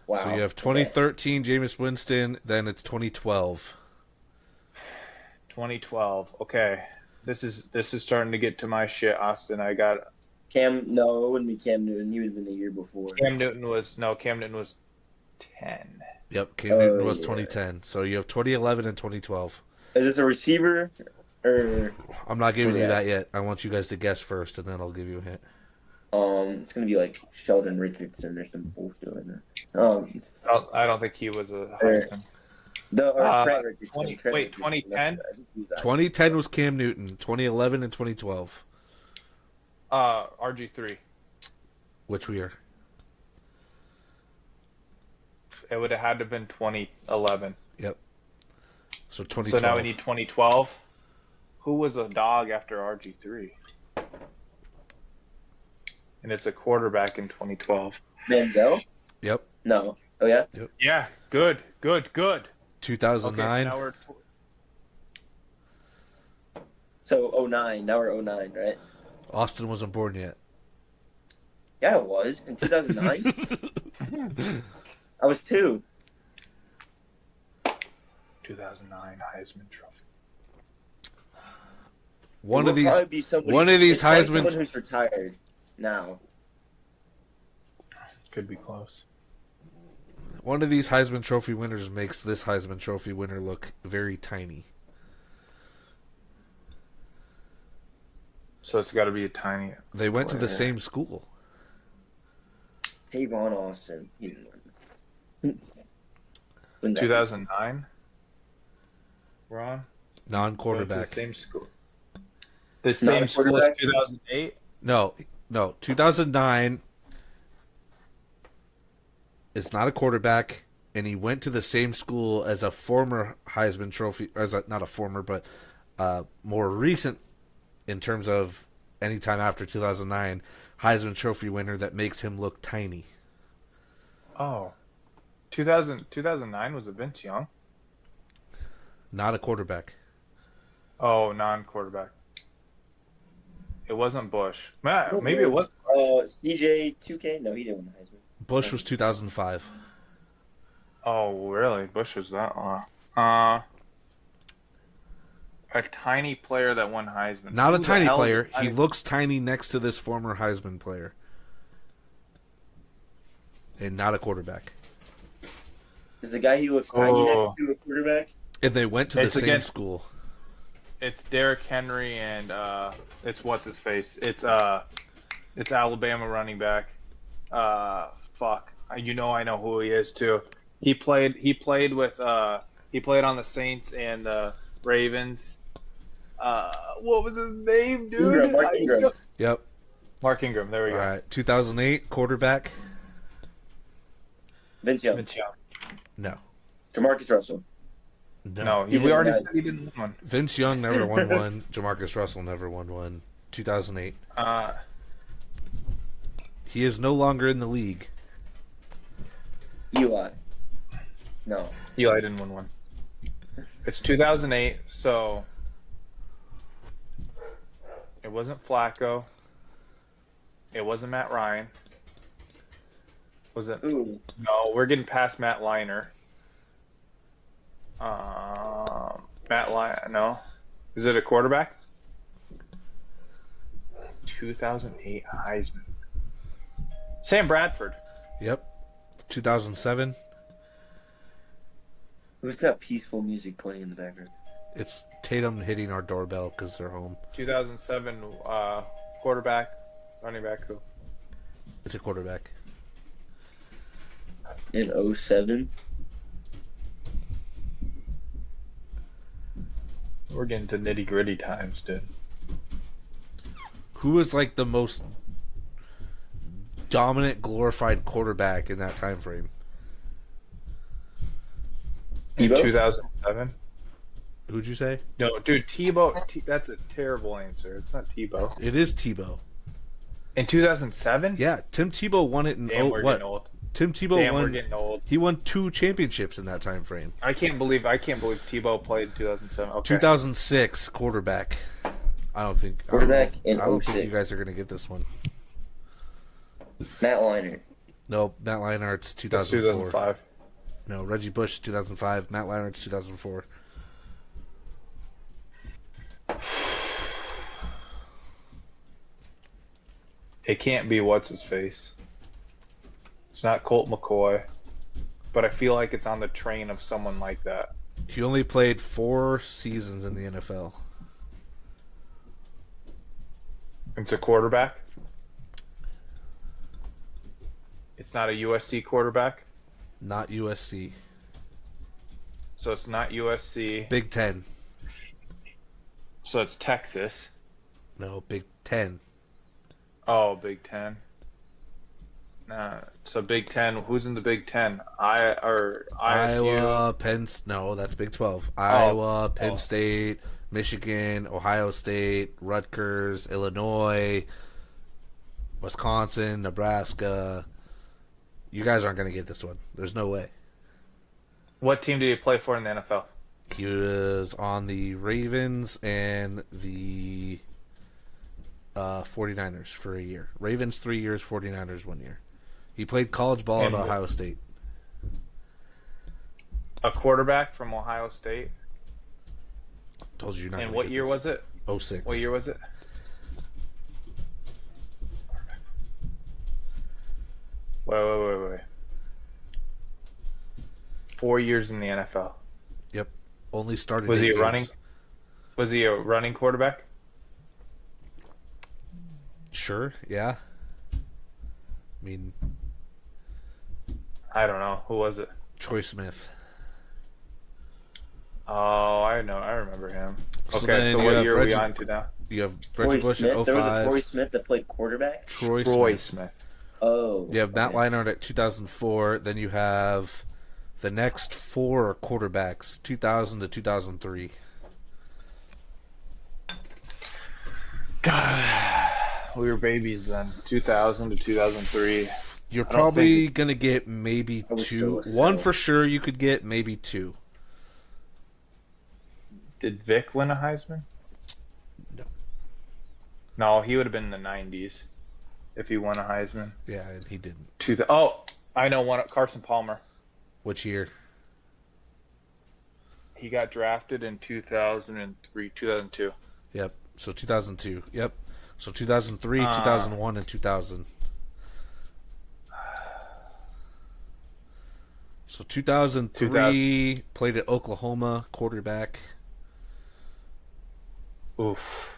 Wow. So you have 2013 Jameis Winston. Then it's 2012. 2012. Okay. This is starting to get to my shit, Austin. I got No, it wouldn't be Cam Newton. He would have been the year before. Cam Newton was 10. Yep. Cam Newton was yeah. 2010. So you have 2011 and 2012. Is it a receiver or I'm not giving you Yeah. that yet. I want you guys to guess first, and then I'll give you a hint. it's gonna be like Sheldon Richardson or some bullshit like that. I don't think he was a Fair. Heisman. Trent Richardson. 2010. 2010 was Cam Newton. 2011 and 2012. RG3. Which year? It would have had to have been 2011. Yep. So 2012. So now we need 2012. Who was a dog after RG3? And it's a quarterback in 2012. Manziel? Yep. No. Oh, yeah? Yep. Yeah, good. 2009. Okay, so now we're So 09. Now we're 09, right? Austin wasn't born yet. Yeah, it was. In 2009? I was 2. 2009 Heisman Trophy. One of these Heisman. Someone who's retired now. Could be close. One of these Heisman Trophy winners makes this Heisman Trophy winner look very tiny. So it's got to be a tiny. They went to the same school. Tavon Austin. He didn't win. 2009. We're on. Non-quarterback. The same school. The same school as 2008. No. 2009 is not a quarterback, and he went to the same school as a former Heisman Trophy, not a former, but more recent in terms of any time after 2009 Heisman Trophy winner that makes him look tiny. Oh. 2009 was it Vince Young? Not a quarterback. Oh, non-quarterback. It wasn't Bush. Maybe it was. CJ 2K? No, he didn't win the Heisman. Bush was 2005. Oh, really? Bush was that long. A tiny player that won Heisman. Not a tiny player. He looks tiny next to this former Heisman player. And not a quarterback. Is the guy who looks tiny next to a quarterback? And they went to the same school. It's Derrick Henry and it's what's his face. It's Alabama running back. Fuck. I know who he is too. He played on the Saints and Ravens. What was his name, dude? Mark Ingram. Yep. Mark Ingram. There we go. All right. 2008 quarterback. Vince Young. No. Jamarcus Russell. No, we already said he didn't win one. Vince Young never won one. Jamarcus Russell never won one. 2008. He is no longer in the league. Eli. No. Eli didn't win one. It's 2008, so it wasn't Flacco. It wasn't Matt Ryan. Was it? Ooh. No, we're getting past Matt Leinart. No. Is it a quarterback? 2008 Heisman. Sam Bradford. Yep. 2007. Who's got peaceful music playing in the background? It's Tatum hitting our doorbell because they're home. 2007 quarterback, running back who? It's a quarterback. In 07? We're getting to nitty gritty times, dude. Who was like the most dominant, glorified quarterback in that time frame? In 2007? Who'd you say? No, dude, Tebow. That's a terrible answer. It's not Tebow. It is Tebow. In 2007? Yeah, Tim Tebow won it in getting old. Tim Tebow won. We're getting old. He won 2 championships in that time frame. I can't believe Tebow played in 2007. Okay. 2006 quarterback. I don't think in I don't 06. think you guys are gonna get this one. Matt Leinart. No, Matt Leinart's That's 2004. 2005. No, Reggie Bush 2005. Matt Leinart's 2004. It can't be what's his face. It's not Colt McCoy, but I feel like it's on the train of someone like that. He only played 4 seasons in the NFL. It's a quarterback. It's not a USC quarterback. Not USC. So it's not USC. Big Ten. So it's Texas. No, Big Ten. Oh, Big Ten. So Big Ten. Who's in the Big Ten? ISU. Iowa, no, that's Big 12. Iowa, Penn State, Michigan, Ohio State, Rutgers, Illinois, Wisconsin, Nebraska. You guys aren't going to get this one. There's no way. What team did he play for in the NFL? He was on the Ravens and the 49ers for a year. Ravens 3 years, 49ers 1 year. He played college ball at Ohio State. A quarterback from Ohio State. Told you not. And what year was it? 06. What year was it? Wait. 4 years in the NFL. Yep. Only started. Was he a games. running? Was he a running quarterback? Sure. Yeah. I mean, I don't know. Who was it? Troy Smith. Oh, I know. I remember him. So Okay, then so you what have year are we Reggie- on to now? You have Reggie Bush Smith. at There was a 05. Troy Smith that played quarterback. Troy Smith. Oh. You have Matt okay. Leinart at 2004. Then you have the next four quarterbacks, 2000 to 2003. God, we were babies then. 2000 to 2003. You're don't probably going to get maybe I was two. so One sad. for sure you could get, maybe two. Did Vic win a Heisman? No. No, he would have been in the 90s if he won a Heisman. Yeah, and he didn't. I know one. Carson Palmer. Which year? He got drafted in 2003, 2002. Yep. So 2002. Yep. So 2003, 2001, and 2000. So 2003, played at Oklahoma, quarterback. Oof.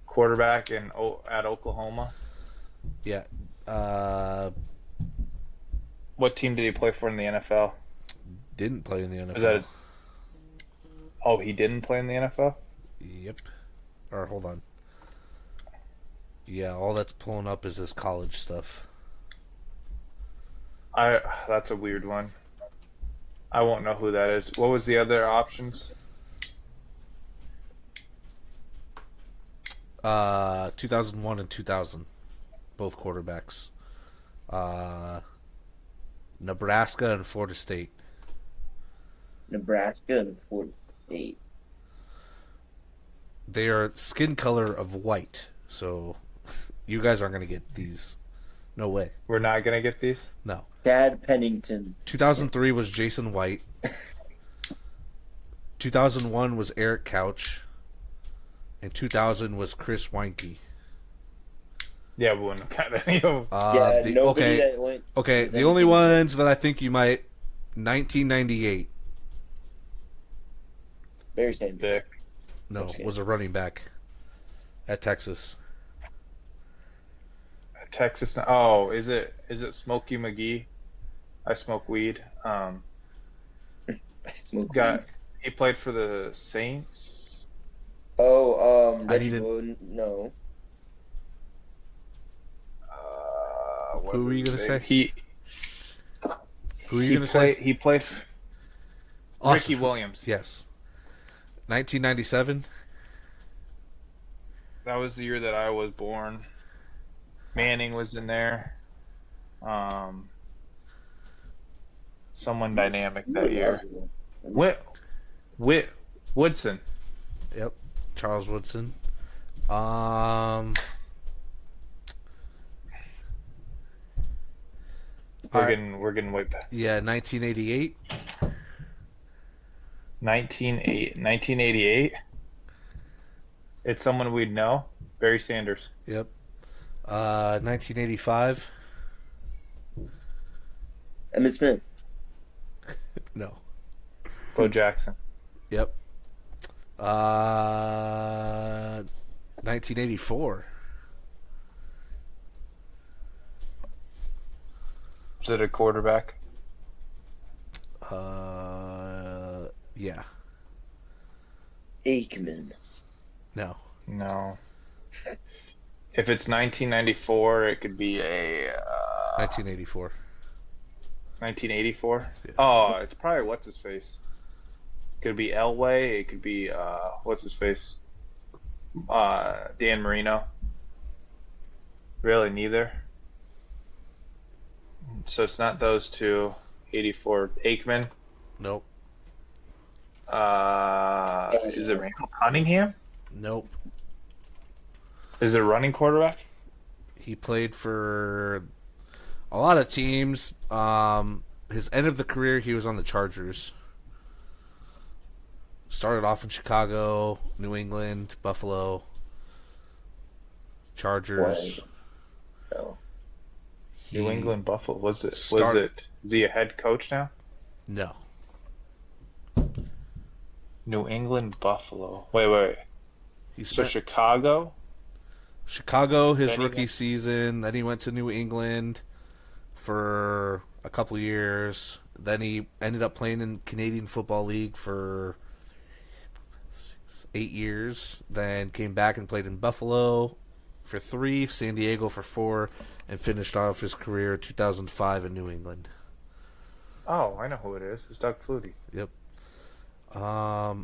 Quarterback at Oklahoma. Yeah. What team did he play for in the NFL? Didn't play in the NFL. Is that he didn't play in the NFL? Yep. Or hold on. Yeah, all that's pulling up is his college stuff. That's a weird one. I won't know who that is. What was the other options? 2001 and 2000, both quarterbacks. Nebraska and Florida State. Nebraska and Florida State. They are skin color of white, so you guys aren't going to get these. No way. We're not gonna get these. No. Chad Pennington. 2003 was Jason White. 2001 was Eric Couch. And 2000 was Chris Weinke. Yeah, we wouldn't have got any of them. Nobody that went. Okay, the only ones that I think you might... 1998. Barry Sanders. Vic. No, Okay. was a running back at Texas. Texas. Oh, is it Smokey McGee? I smoke weed. I smoke weed. He played for the Saints. Oh, I Reggie needed- Bowden, no. Who were you going to say? He Who were you going to say? He played. Austin. Ricky Williams. Yes. 1997. That was the year that I was born. Manning was in there. Someone dynamic that year. Woodson. Yep. Charles Woodson. We're getting way back. Yeah, 1988. 1988. It's someone we'd know. Barry Sanders. Yep. 1985. Emmitt Smith. No. Bo Jackson. Yep. 1984. Is it a quarterback? Yeah. Aikman. No. No. If it's 1994, it could be a 1984. 1984. Yeah. Oh, it's probably what's his face. Could be Elway. It could be what's his face. Dan Marino. Really, neither. So it's not those two. 84. Aikman. Nope. Is it Randall Cunningham? Nope. Is it a running quarterback? He played for a lot of teams. His end of the career, he was on the Chargers. Started off in Chicago, New England, Buffalo, Chargers. No. New England Buffalo. Was it? Is he a head coach now? No. New England Buffalo. Wait. He So spent Chicago. Chicago his Then he rookie went- season. Then he went to New England for a couple years. Then he ended up playing in Canadian Football League for 8 years. Then came back and played in Buffalo for 3, San Diego for 4, and finished off his career in 2005 in New England. Oh, I know who it is. It's Doug Flutie. Yep. I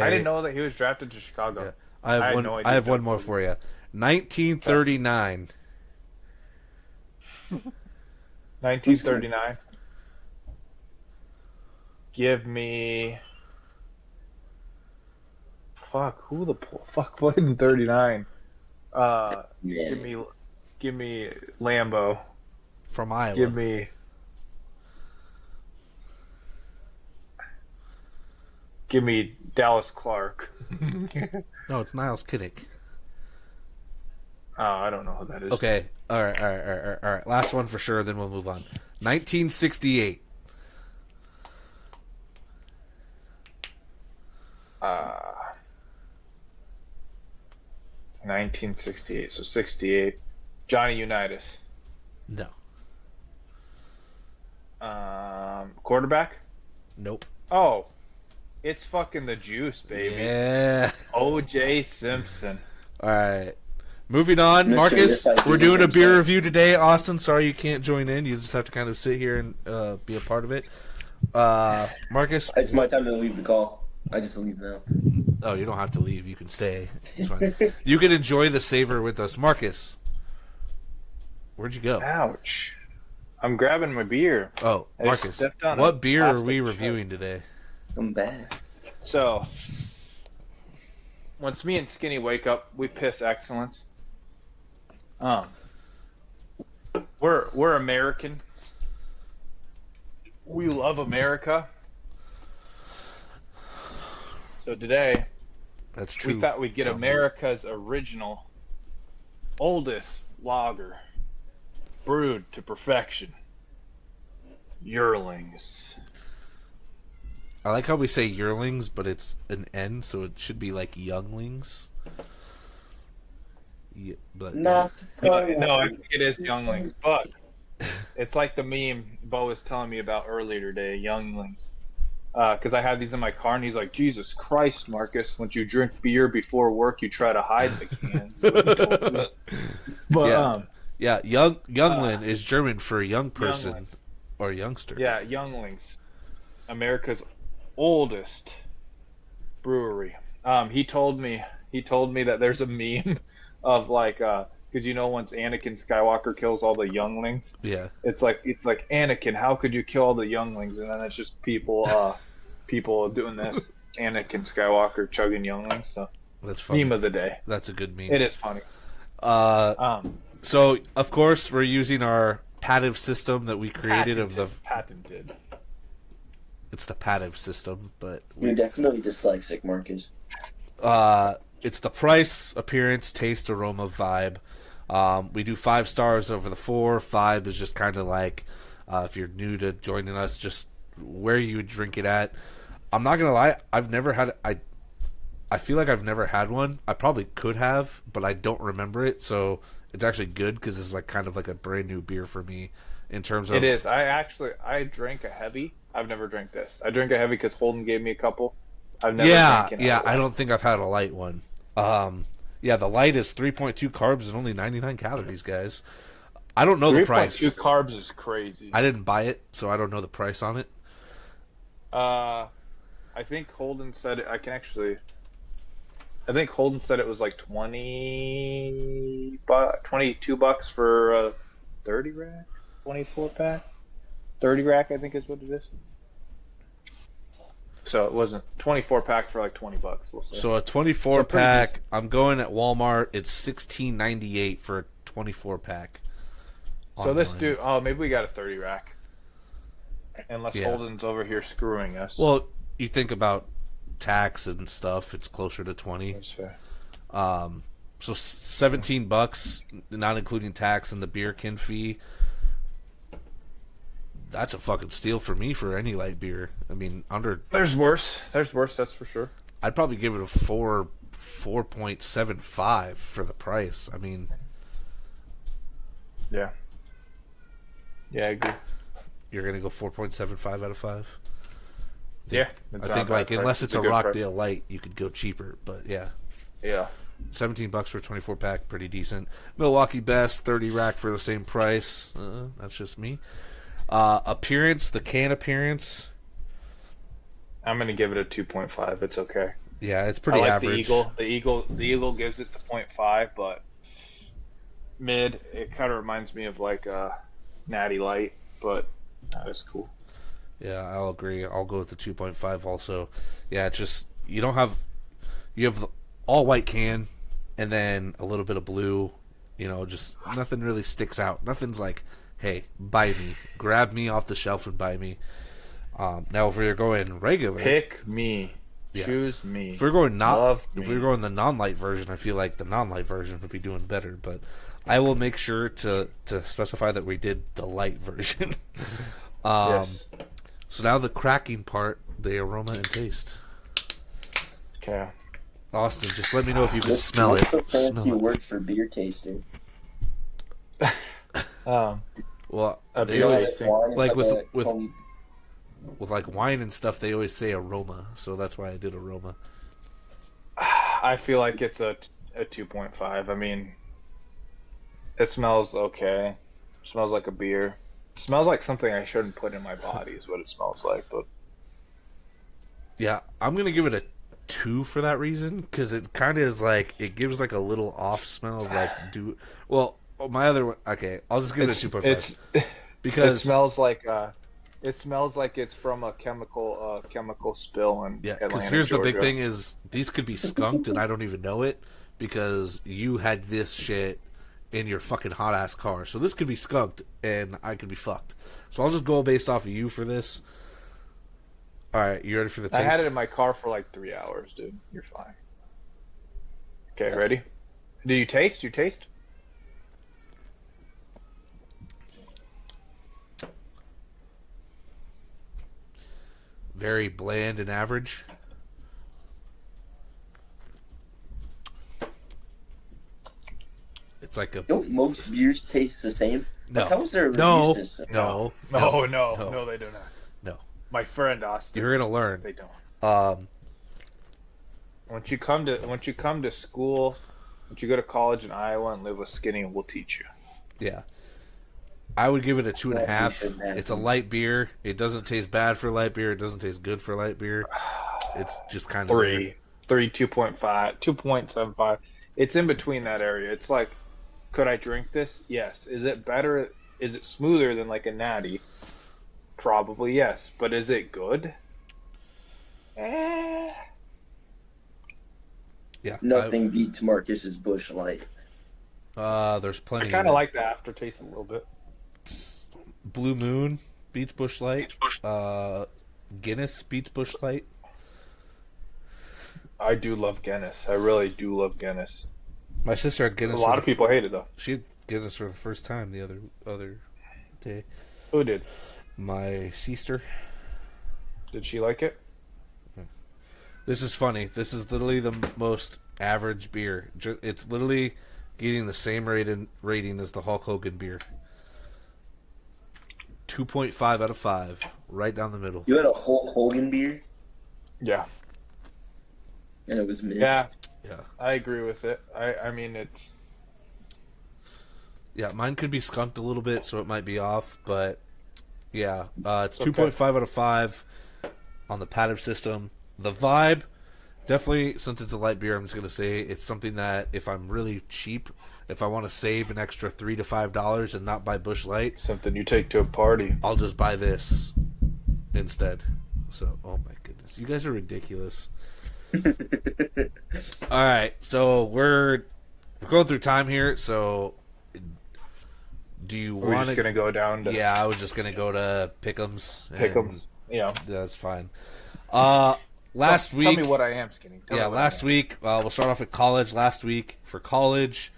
didn't know that he was drafted to Chicago. Yeah. I have had one. no idea I have Doug one more Flutie. for you. 1939. 1939. Give me. Fuck. Who the fuck played in 39? Yeah. Give me Lambo. From Iowa. Give me. Give me Dallas Clark. No, it's Niles Kinnick. Oh, I don't know who that is. Okay. All right. Last one for sure, then we'll move on. 1968. 1968. So 68. Johnny Unitas. No. Quarterback? Nope. Oh, it's fucking the juice, baby. Yeah. O.J. Simpson. All right. Moving on, Mr. Marcus. Yes, I do We're doing a know beer that. review today. Austin, sorry you can't join in. You just have to kind of sit here and be a part of it. Marcus. It's my time to leave the call. I just leave now. Oh, you don't have to leave. You can stay. It's fine. You can enjoy the savor with us, Marcus. Where'd you go? Ouch. I'm grabbing my beer. Oh, I just Marcus. stepped on a What beer are plastic we cup. reviewing today? I'm back. So, once me and Skinny wake up, we piss excellence. We're Americans. We love America. So today, That's true. we thought we'd get America's original, oldest lager, brewed to perfection. Yearlings. I like how we say yearlings, but it's an N, so it should be like younglings. Yeah, but Not No, I think it is younglings, but it's like the meme Bo was telling me about earlier today, younglings. Because I had these in my car, and he's like, Jesus Christ, Marcus, when you drink beer before work, you try to hide the cans. is what he told me. But, yeah, youngling is German for young person youngling. or youngster. yeah, younglings. America's oldest brewery. He told me that there's a meme of like because once Anakin Skywalker kills all the younglings, Yeah. it's like Anakin, how could you kill all the younglings? And then it's just people doing this. Anakin Skywalker chugging younglings. So That's funny. meme of the day. That's a good meme. It is funny. So, of course, we're using our passive system that we created patented. It's the passive system, but You're definitely dyslexic, Marcus. it's the price, appearance, taste, aroma, vibe. We do 5 stars over the 4. 5 is just kind of like if you're new to joining us, just where you would drink it at. I'm not gonna lie, I've never had. I feel like I've never had one. I probably could have, but I don't remember it. So it's actually good because it's like kind of like a brand new beer for me. in terms of. It is. I drank a heavy. I've never drank this. I drank a heavy because Holden gave me a couple. I've never drank an I don't think I've had a light one. The light is 3.2 carbs and only 99 calories, guys. I don't know the price. 3.2 carbs is crazy. I didn't buy it, so I don't know the price on it. I think Holden said it. I think Holden said it was like 22 bucks for a 30 rack, 24 pack, 30 rack. I think is what it is. So it wasn't 24 pack for like 20 bucks. We'll say. So a 24 pack, I'm going at Walmart. It's $16.98 for a 24 pack. So this dude, maybe we got a 30 rack. Unless Holden's over here screwing us. Well, you think about tax and stuff, it's closer to 20. That's fair. So $17, not including tax and the beer can fee. That's a fucking steal for me for any light beer. I mean, under. There's worse. That's for sure. I'd probably give it a 4.75 for the price. I mean. Yeah. Yeah, I agree. You're gonna go 4.75 out of 5. Yeah, I think like unless it's a Rockdale Light, you could go cheaper. But yeah. $17 for a 24 pack, pretty decent. Milwaukee Best 30 rack for the same price. That's just me. Appearance, the can appearance. I'm gonna give it a 2.5. It's okay. Yeah, it's pretty average. The Eagle gives it the 0.5, but mid. It kind of reminds me of like a Natty Light, but that is cool. Yeah, I'll agree. I'll go with the 2.5 also. Yeah, it's just you have the all white can and then a little bit of blue. Just nothing really sticks out. Nothing's like, hey, buy me, grab me off the shelf and buy me. Now if we're going regular, pick me, choose me. If we're going the non-light version, I feel like the non-light version would be doing better. But I will make sure to specify that we did the light version. Yes. So now the cracking part, the aroma and taste. Okay. Austin, just let me know if you can smell it. What's the fancy word for beer tasting? Well, they always like with like wine and stuff. They always say aroma, so that's why I did aroma. I feel like it's a 2.5. I mean, it smells okay. It smells like a beer. It smells like something I shouldn't put in my body. Is what it smells like. But yeah, I'm gonna give it a 2 for that reason because it kind of is like it gives like a little off smell of like my other one. Okay, I'll just give it a 2.5 because it smells like it's from a chemical spill in Atlanta, because here's Georgia. The big thing is these could be skunked and I don't even know it because you had this shit in your fucking hot ass car. So this could be skunked and I could be fucked. So I'll just go based off of you for this. All right, you ready for the taste? I had it in my car for like 3 hours, dude. You're fine. Okay, ready? Do you taste? You taste? Very bland and average. It's like a. Don't most beers taste the same? No. Like, how is there a No, review system? No, they do not. No. My friend Austin. You're gonna learn. They don't. Once you come to school, once you go to college in Iowa and live with Skinny, we'll teach you. Yeah. I would give it a 2.5. It's a light beer. It doesn't taste bad for light beer. It doesn't taste good for light beer. It's just kind of 3, 2.5, 2.75. It's in between that area. It's like, could I drink this? Yes. Is it better? Is it smoother than like a Natty? Probably yes. But is it good? Yeah. Nothing beats Marcus's Busch Light. There's plenty. I kind of like the aftertaste a little bit. Blue Moon beats Busch Light. Guinness beats Busch Light. I do love Guinness. I really do love Guinness. My sister had Guinness. A lot of people hate it though. She had Guinness for the first time the other day. Who did? My sister. Did she like it? This is funny. This is literally the most average beer. It's literally getting the same rating as the Hulk Hogan beer. 2.5 out of 5. Right down the middle. You had a Hulk Hogan beer, Yeah. and it was mid. Yeah. Yeah. I agree with it. I mean, it's. Yeah, mine could be skunked a little bit, so it might be off, but yeah, it's Okay. 2.5 out of 5 on the padded system. The vibe, definitely, since it's a light beer, I'm just going to say it's something that if I'm really cheap, if I want to save an extra $3 to $5 and not buy Busch Light, Something you take to a party. I'll just buy this instead. So, oh my goodness, you guys are ridiculous. All right, so we're going through time here, so do you We're want just gonna go down to Yeah, I was just gonna go to Pick'ems. pick'ems. Yeah. That's fine. Last week. Tell me what I am skinny. Tell me what last I am. week. We'll start off with college. Last week for college,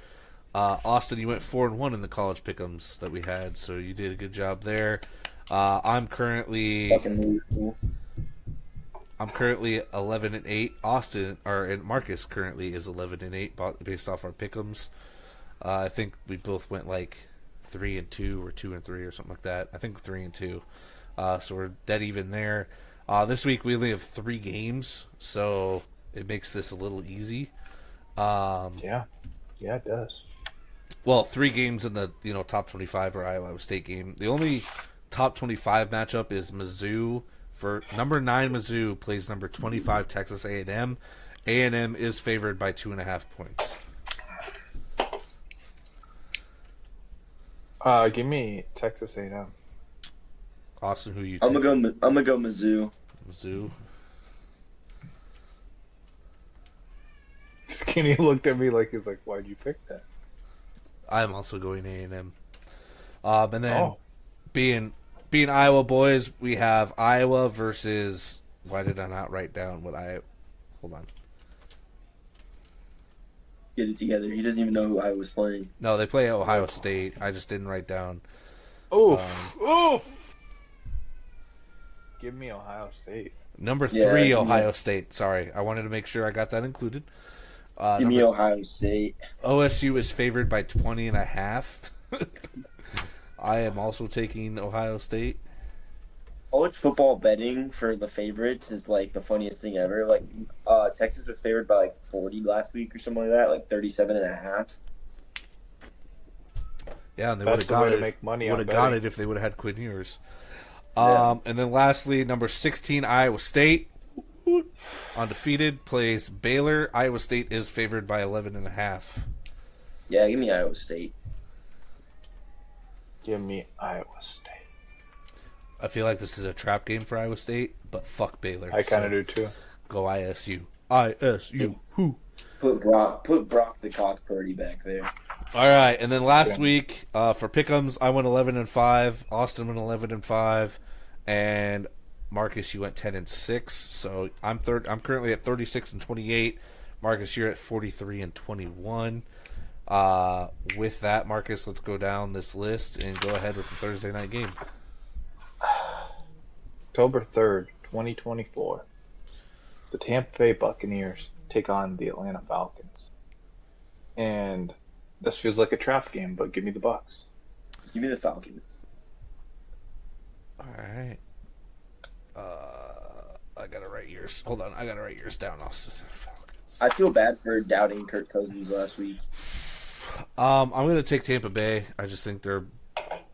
Austin, you went 4-1 in the college Pick'ems that we had, so you did a good job there. I'm currently Fucking cool. 11-8. Austin and Marcus currently is 11-8 based off our Pick'ems. I think we both went like 3-2 or 2-3 or something like that. I think 3-2. So we're dead even there. This week we only have 3 games, so it makes this a little easy. Yeah, it does. Well, 3 games in the top 25 or Iowa State game. The only top 25 matchup is Mizzou. For number 9 Mizzou plays number 25 Texas A&M. A&M is favored by 2.5 points. Give me Texas A&M. Austin, who you I'm take? gonna go Mizzou. Mizzou. Skinny looked at me like he's like, "Why'd you pick that?" I'm also going A&M. And then Oh. being Iowa boys, we have Iowa versus. Why did I not write down what I? Hold on. Get it together. He doesn't even know who I was playing. No, they play Ohio State. I just didn't write down. Oof. Oof. Give me Ohio State. Number Yeah, 3 yeah. Ohio State. Sorry, I wanted to make sure I got that included. Give me Ohio State. OSU is favored by 20.5. I am also taking Ohio State. College football betting for the favorites is like the funniest thing ever. Like, Texas was favored by like 40 last week or something like that, like 37.5. Yeah, and they That's would have the got way to it. make money Would on have got betting. it if they would have had Quinn Ewers. Yeah. And then lastly, number 16 Iowa State, undefeated, plays Baylor. Iowa State is favored by 11.5. Yeah, give me Iowa State. Give me Iowa State. I feel like this is a trap game for Iowa State, but fuck Baylor. I kind of So do too. Go ISU. ISU. Who? Put Brock the cock Purdy back there. All right, and then last week for Pick'ems, I went 11-5. Austin went 11-5, and Marcus, you went 10-6. So I'm third. I'm currently at 36-28. Marcus, you're at 43-21. With that, Marcus, let's go down this list and go ahead with the Thursday night game. October 3rd, 2024. The Tampa Bay Buccaneers take on the Atlanta Falcons. And this feels like a trap game, but give me the Bucs. Give me the Falcons. All right. I gotta write yours. Hold on, I gotta write yours down, Austin. Falcons. I feel bad for doubting Kirk Cousins last week. I'm gonna take Tampa Bay. I just think they're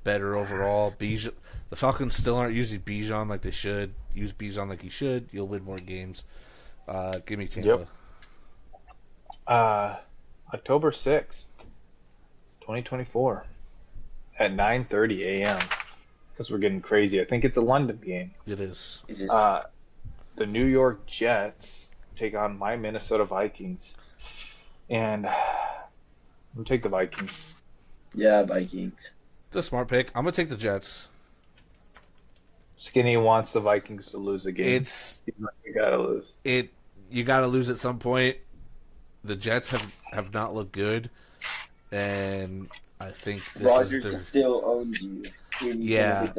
better overall. The Falcons still aren't using Bijan like they should. Use Bijan like he should. You'll win more games. Give me Tampa. Yep. October 6th, 2024 at 9:30 a.m. because we're getting crazy. I think it's a London game. It is. It's just, The New York Jets take on my Minnesota Vikings. And I'm going to take the Vikings. yeah, Vikings. It's a smart pick. I'm gonna take the Jets. Skinny wants the Vikings to lose a game. You got to lose. You got to lose at some point. The Jets have not looked good, and I think this Rodgers is still owns you. yeah.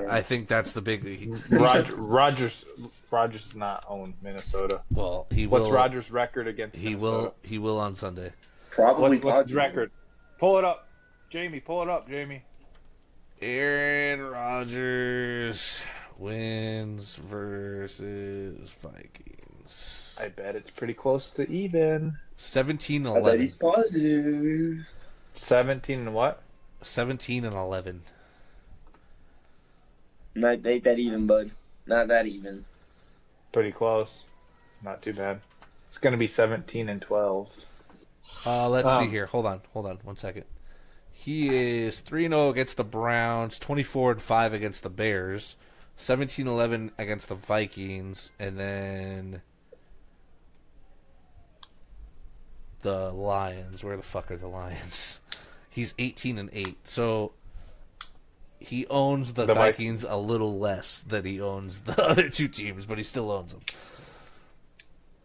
I think that's the big. Rodgers does not own Minnesota. Well, he will. What's Rodgers' record against He Minnesota? will. He will on Sunday. Probably What's his Padres. record? Pull it up. Jamie, pull it up, Jamie. Aaron Rodgers wins versus Vikings. I bet it's pretty close to even. 17-11. I bet he's positive. 17 and what? 17-11. Not that even, bud. Not that even. Pretty close. Not too bad. It's going to be 17 and 12. Let's see here. Hold on 1 second. He is 3-0 against the Browns, 24-5 against the Bears, 17-11 against the Vikings, and then the Lions. Where the fuck are the Lions? He's 18-8. So he owns the Vikings a little less than he owns the other two teams, but he still owns them.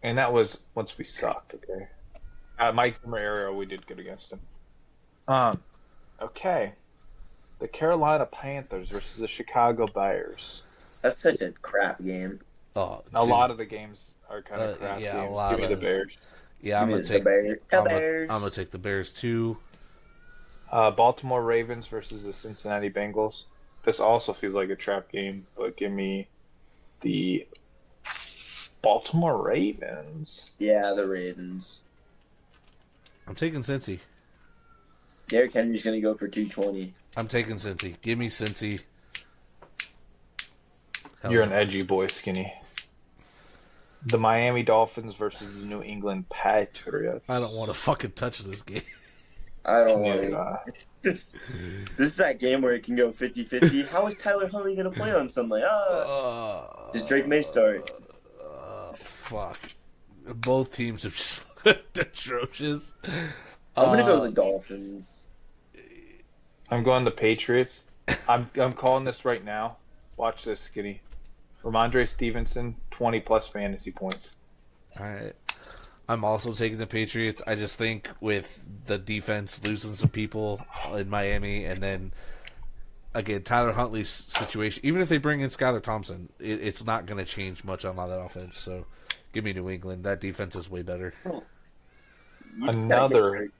And that was once we sucked, okay? Mike Zimmer era, we did good against him. Okay. The Carolina Panthers versus the Chicago Bears. That's such a crap game. Oh, a lot of the games are kind of crap yeah, games. a lot Give me of the Bears. Yeah, I'm gonna take Bears. I'm gonna take the Bears too. Baltimore Ravens versus the Cincinnati Bengals. This also feels like a trap game, but give me the Baltimore Ravens. Yeah, the Ravens. I'm taking Cincy. Derrick Henry's going to go for 220. I'm taking Cincy. Give me Cincy. You're an edgy boy, Skinny. The Miami Dolphins versus the New England Patriots. I don't want to fucking touch this game. I don't want to. This is that game where it can go 50-50. How is Tyler Huntley going to play on Sunday? Does Drake May start? Fuck. Both teams have just looked atrocious. I'm going to go with the Dolphins. I'm going the Patriots. I'm calling this right now. Watch this, Skinny. Ramondre Stevenson, 20-plus fantasy points. All right. I'm also taking the Patriots. I just think with the defense losing some people in Miami, and then, again, Tyler Huntley's situation, even if they bring in Skylar Thompson, it's not going to change much on that offense. So give me New England. That defense is way better. Another.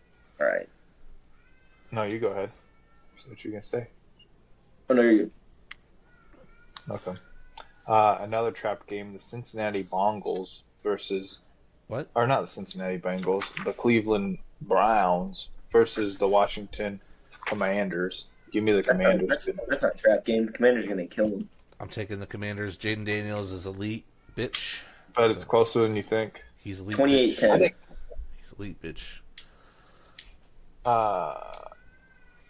All right. No, you go ahead. What you going to say? Oh, no, you're good. Okay. Another trap game, the Cincinnati Bengals versus... What? Or not the Cincinnati Bengals, the Cleveland Browns versus the Washington Commanders. Give me the Commanders. That's not a trap game. The Commanders are going to kill them. I'm taking the Commanders. Jaden Daniels is elite, bitch. But it's closer than you think. He's elite. 28-10. He's elite, bitch.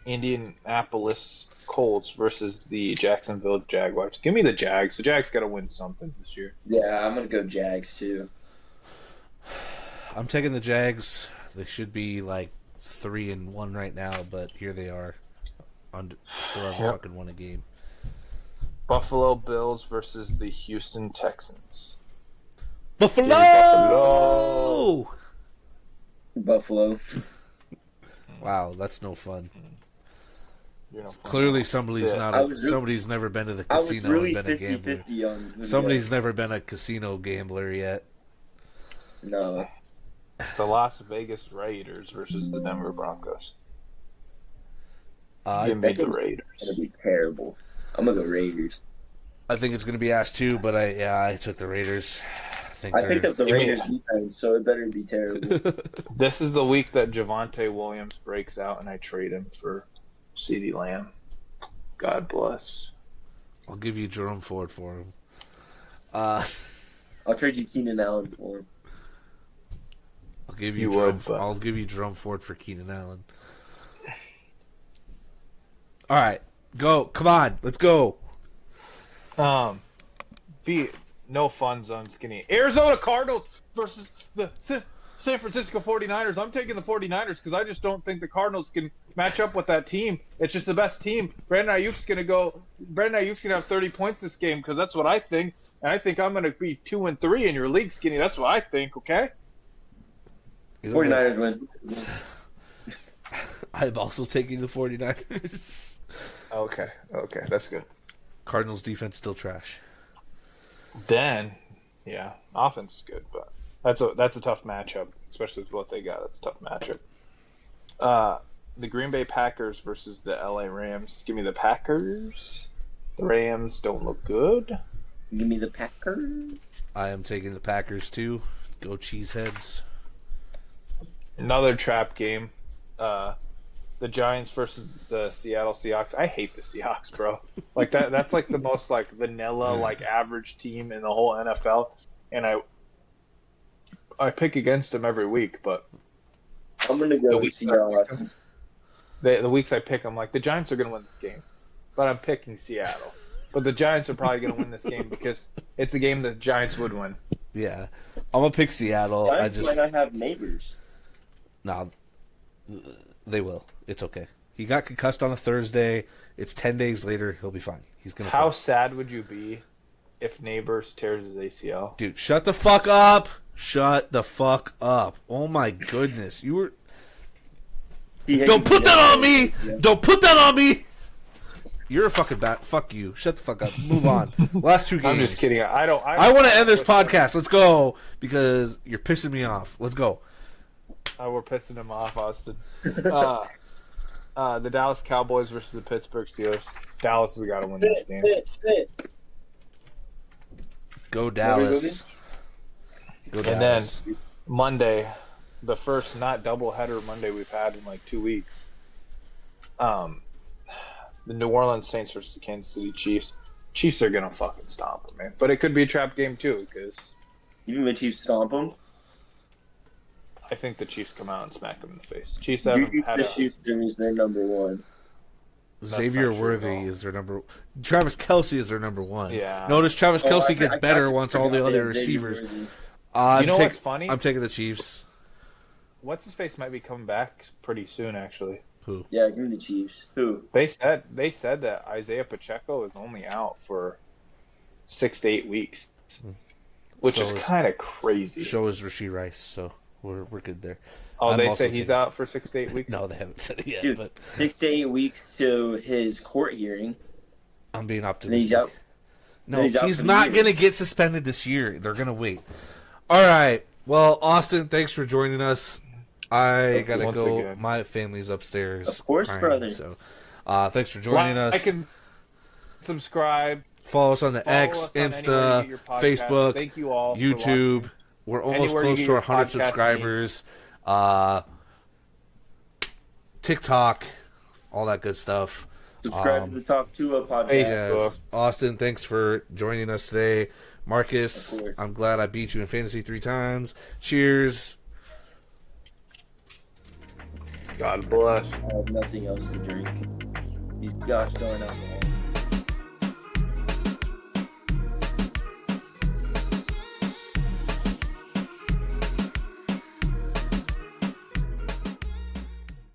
Indianapolis Colts versus the Jacksonville Jaguars. Give me the Jags. The Jags got to win something this year. Yeah, I'm going to go Jags, too. I'm taking the Jags. They should be like 3-1 right now, but here they are. Still haven't fucking won a game. Buffalo Bills versus the Houston Texans. Buffalo! Buffalo. Wow, that's no fun. Fun. Clearly, somebody's never been to the casino really and been a gambler. Somebody's never been a casino gambler yet. No. The Las Vegas Raiders versus the Denver Broncos. Give me the Raiders. It's going to be terrible. I'm going to go Raiders. I think it's going to be asked too, but I took the Raiders. I picked up the Raiders defense, so it better be terrible. This is the week that Javonte Williams breaks out, and I trade him for CeeDee Lamb. God bless. I'll give you Jerome Ford for him. I'll trade you Keenan Allen for him. I'll give you Jerome Ford for Keenan Allen. All right, go. Come on, let's go. No fun zone, Skinny. Arizona Cardinals versus the San Francisco 49ers. I'm taking the 49ers because I just don't think the Cardinals can match up with that team. It's just the best team. Brandon Ayuk's going to have 30 points this game because that's what I think. And I think I'm going to be 2-3 in your league, Skinny. That's what I think, okay? 49ers win. I'm also taking the 49ers. Okay, that's good. Cardinals defense still trash. Then, yeah, offense is good, but that's a tough matchup, especially with what they got. That's a tough matchup. the Green Bay Packers versus the LA Rams. Give me the Packers. The Rams don't look good. Give me the Packers. I am taking the Packers too. Go Cheeseheads. Another trap game. The Giants versus the Seattle Seahawks. I hate the Seahawks, bro. Like that's like the most like vanilla, like average team in the whole NFL. And I pick against them every week, but I'm gonna go with Seahawks. The weeks I pick them, like the Giants are gonna win this game, but I'm picking Seattle. But the Giants are probably gonna win this game because it's a game the Giants would win. Yeah, I'm gonna pick Seattle. Giants might not have neighbors. Nah, they will. It's okay. He got concussed on a Thursday. It's 10 days later. He'll be fine. He's gonna. How sad would you be if Neighbors tears his ACL? Dude, shut the fuck up. Shut the fuck up. Oh my goodness. You were. Don't put that on me. Yeah. Don't put that on me. You're a fucking bat. Fuck you. Shut the fuck up. Move on. Last two games. I'm just kidding. I want to end this podcast. Let's go because you're pissing me off. Let's go. We're pissing him off, Austin. The Dallas Cowboys versus the Pittsburgh Steelers. Dallas has got to win this game. Go Dallas. Go Dallas. And then Monday, the first not doubleheader Monday we've had in like 2 weeks. The New Orleans Saints versus the Kansas City Chiefs. Chiefs are gonna fucking stomp them, man. But it could be a trap game too, because you think the Chiefs stomp them? I think the Chiefs come out and smack them in the face. Chiefs haven't had the Chiefs is their number one. Xavier Worthy is their number. Travis Kelce is their number one. Yeah. Notice Travis Kelce gets better once all the other receivers. What's funny? I'm taking the Chiefs. What's his face might be coming back pretty soon, actually. Who? Yeah, give me the Chiefs. Who? They said that Isaiah Pacheco is only out for 6 to 8 weeks, which is kind of crazy. So is Rashee Rice, so we're good there. Oh, they say he's out for 6 to 8 weeks? No, they haven't said it yet. Dude, but 6 to 8 weeks to his court hearing. I'm being optimistic. He's out. No, he's not going to get suspended this year. They're going to wait. All right. Well, Austin, thanks for joining us. I got to go. Again. My family's upstairs. Of course, brother. So, thanks for joining us. I can subscribe. Follow us on the X, Insta, Facebook, Thank you all YouTube. We're almost close to our 100 subscribers. TikTok, all that good stuff. Subscribe to the Talk to a podcast. Yes. Austin, thanks for joining us today. Marcus, I'm glad I beat you in fantasy 3 times. Cheers. God bless. I have nothing else to drink. These gosh darn alcohol.